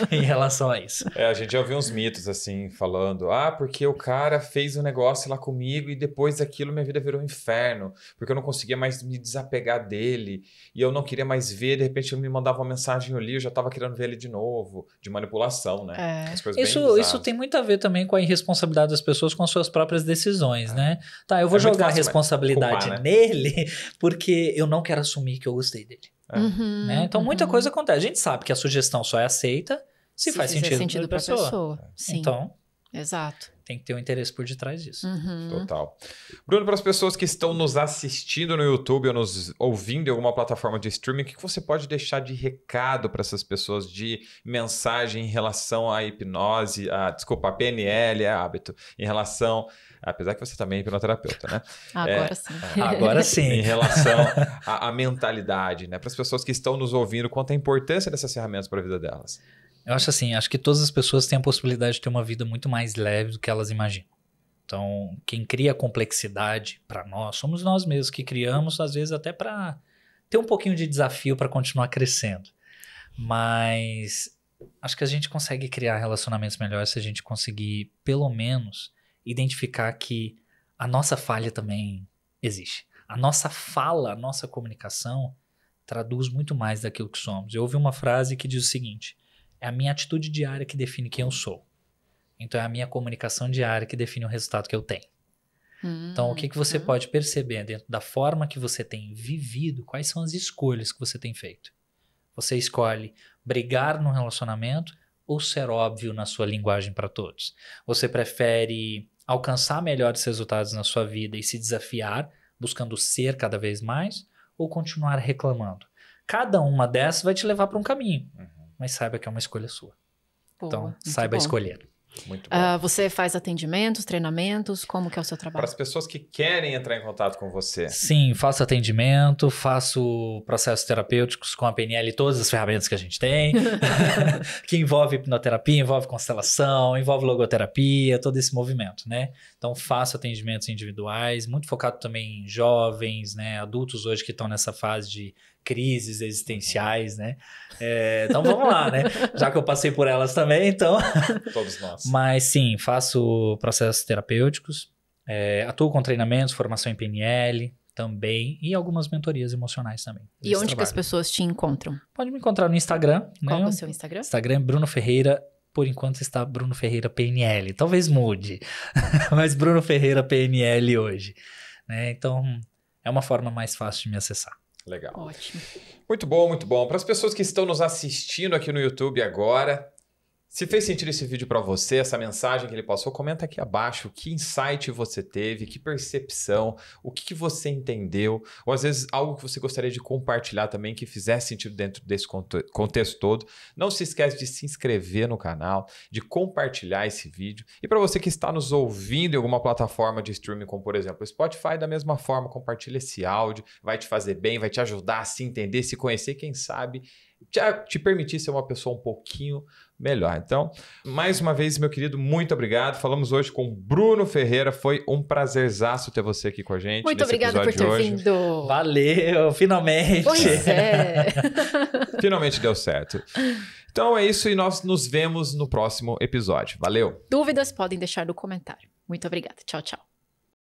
em relação a isso. A gente já ouviu uns mitos assim, falando, porque o cara fez um negócio lá comigo e depois daquilo minha vida virou um inferno, porque eu não conseguia mais me desapegar dele e eu não queria mais ver, de repente ele me mandava uma mensagem ali, eu já estava querendo ver ele de novo, de manipulação, né? As coisas isso tem muito a ver também com a irresponsabilidade das pessoas com as suas próprias decisões, né? Tá, eu vou jogar a responsabilidade culpar, né? nele porque eu não quero assumir que eu gostei dele. Né? Então, muita coisa acontece. A gente sabe que a sugestão só é aceita se faz sentido para a pessoa. Sim. Então, exato. Tem que ter um interesse por detrás disso. Total. Bruno, para as pessoas que estão nos assistindo no YouTube ou nos ouvindo em alguma plataforma de streaming, o que você pode deixar de recado para essas pessoas, de mensagem em relação à hipnose, a PNL, hábito, em relação... Apesar que você também é hipnoterapeuta, né? Agora sim. Agora sim. Em relação à mentalidade, né? Para as pessoas que estão nos ouvindo, quanto a importância dessas ferramentas para a vida delas. Eu acho assim, acho que todas as pessoas têm a possibilidade de ter uma vida muito mais leve do que elas imaginam. Então, quem cria a complexidade para nós, somos nós mesmos que criamos, às vezes até para ter um pouquinho de desafio para continuar crescendo. Mas acho que a gente consegue criar relacionamentos melhores se a gente conseguir, pelo menos, identificar que a nossa falha também existe. A nossa fala, a nossa comunicação traduz muito mais daquilo que somos. Eu ouvi uma frase que diz o seguinte: é a minha atitude diária que define quem eu sou. Então é a minha comunicação diária que define o resultado que eu tenho. Então o que você pode perceber dentro da forma que você tem vivido, quais são as escolhas que você tem feito? Você escolhe brigar num relacionamento ou ser óbvio na sua linguagem para todos? Você prefere alcançar melhores resultados na sua vida e se desafiar, buscando ser cada vez mais, ou continuar reclamando? Cada uma dessas vai te levar para um caminho, mas saiba que é uma escolha sua. Então, saiba escolher. Muito bom. Você faz atendimentos, treinamentos, como que é o seu trabalho? Para as pessoas que querem entrar em contato com você. Sim, faço atendimento, faço processos terapêuticos com a PNL e todas as ferramentas que a gente tem, que envolve hipnoterapia, envolve constelação, envolve logoterapia, todo esse movimento, né? Então faço atendimentos individuais, muito focado também em jovens, né? Adultos hoje que estão nessa fase de crises existenciais, né? Então vamos lá, né? Já que eu passei por elas também, então... Todos nós. Mas sim, faço processos terapêuticos, atuo com treinamentos, formação em PNL também e algumas mentorias emocionais também. E onde que as pessoas te encontram? Pode me encontrar no Instagram. Qual né? é o seu Instagram? Instagram é Bruno Ferreira. Por enquanto está Bruno Ferreira PNL. Talvez mude, mas Bruno Ferreira PNL hoje. Né? Então é uma forma mais fácil de me acessar. Legal. Ótimo. Muito bom, muito bom. Para as pessoas que estão nos assistindo aqui no YouTube agora, se fez sentido esse vídeo para você, essa mensagem que ele passou, comenta aqui abaixo que insight você teve, que percepção, o que você entendeu, ou às vezes algo que você gostaria de compartilhar também que fizesse sentido dentro desse contexto todo. Não se esquece de se inscrever no canal, de compartilhar esse vídeo. E para você que está nos ouvindo em alguma plataforma de streaming, como por exemplo o Spotify, da mesma forma, compartilha esse áudio, vai te fazer bem, vai te ajudar a se entender, se conhecer, quem sabe te permitir ser uma pessoa um pouquinho melhor. Então, mais uma vez, meu querido, muito obrigado. Falamos hoje com Bruno Ferreira. Foi um prazerzaço ter você aqui com a gente. Muito obrigada por ter vindo. Valeu, finalmente. Pois é. Finalmente deu certo. Então é isso e nós nos vemos no próximo episódio. Valeu. Dúvidas podem deixar no comentário. Muito obrigada. Tchau, tchau.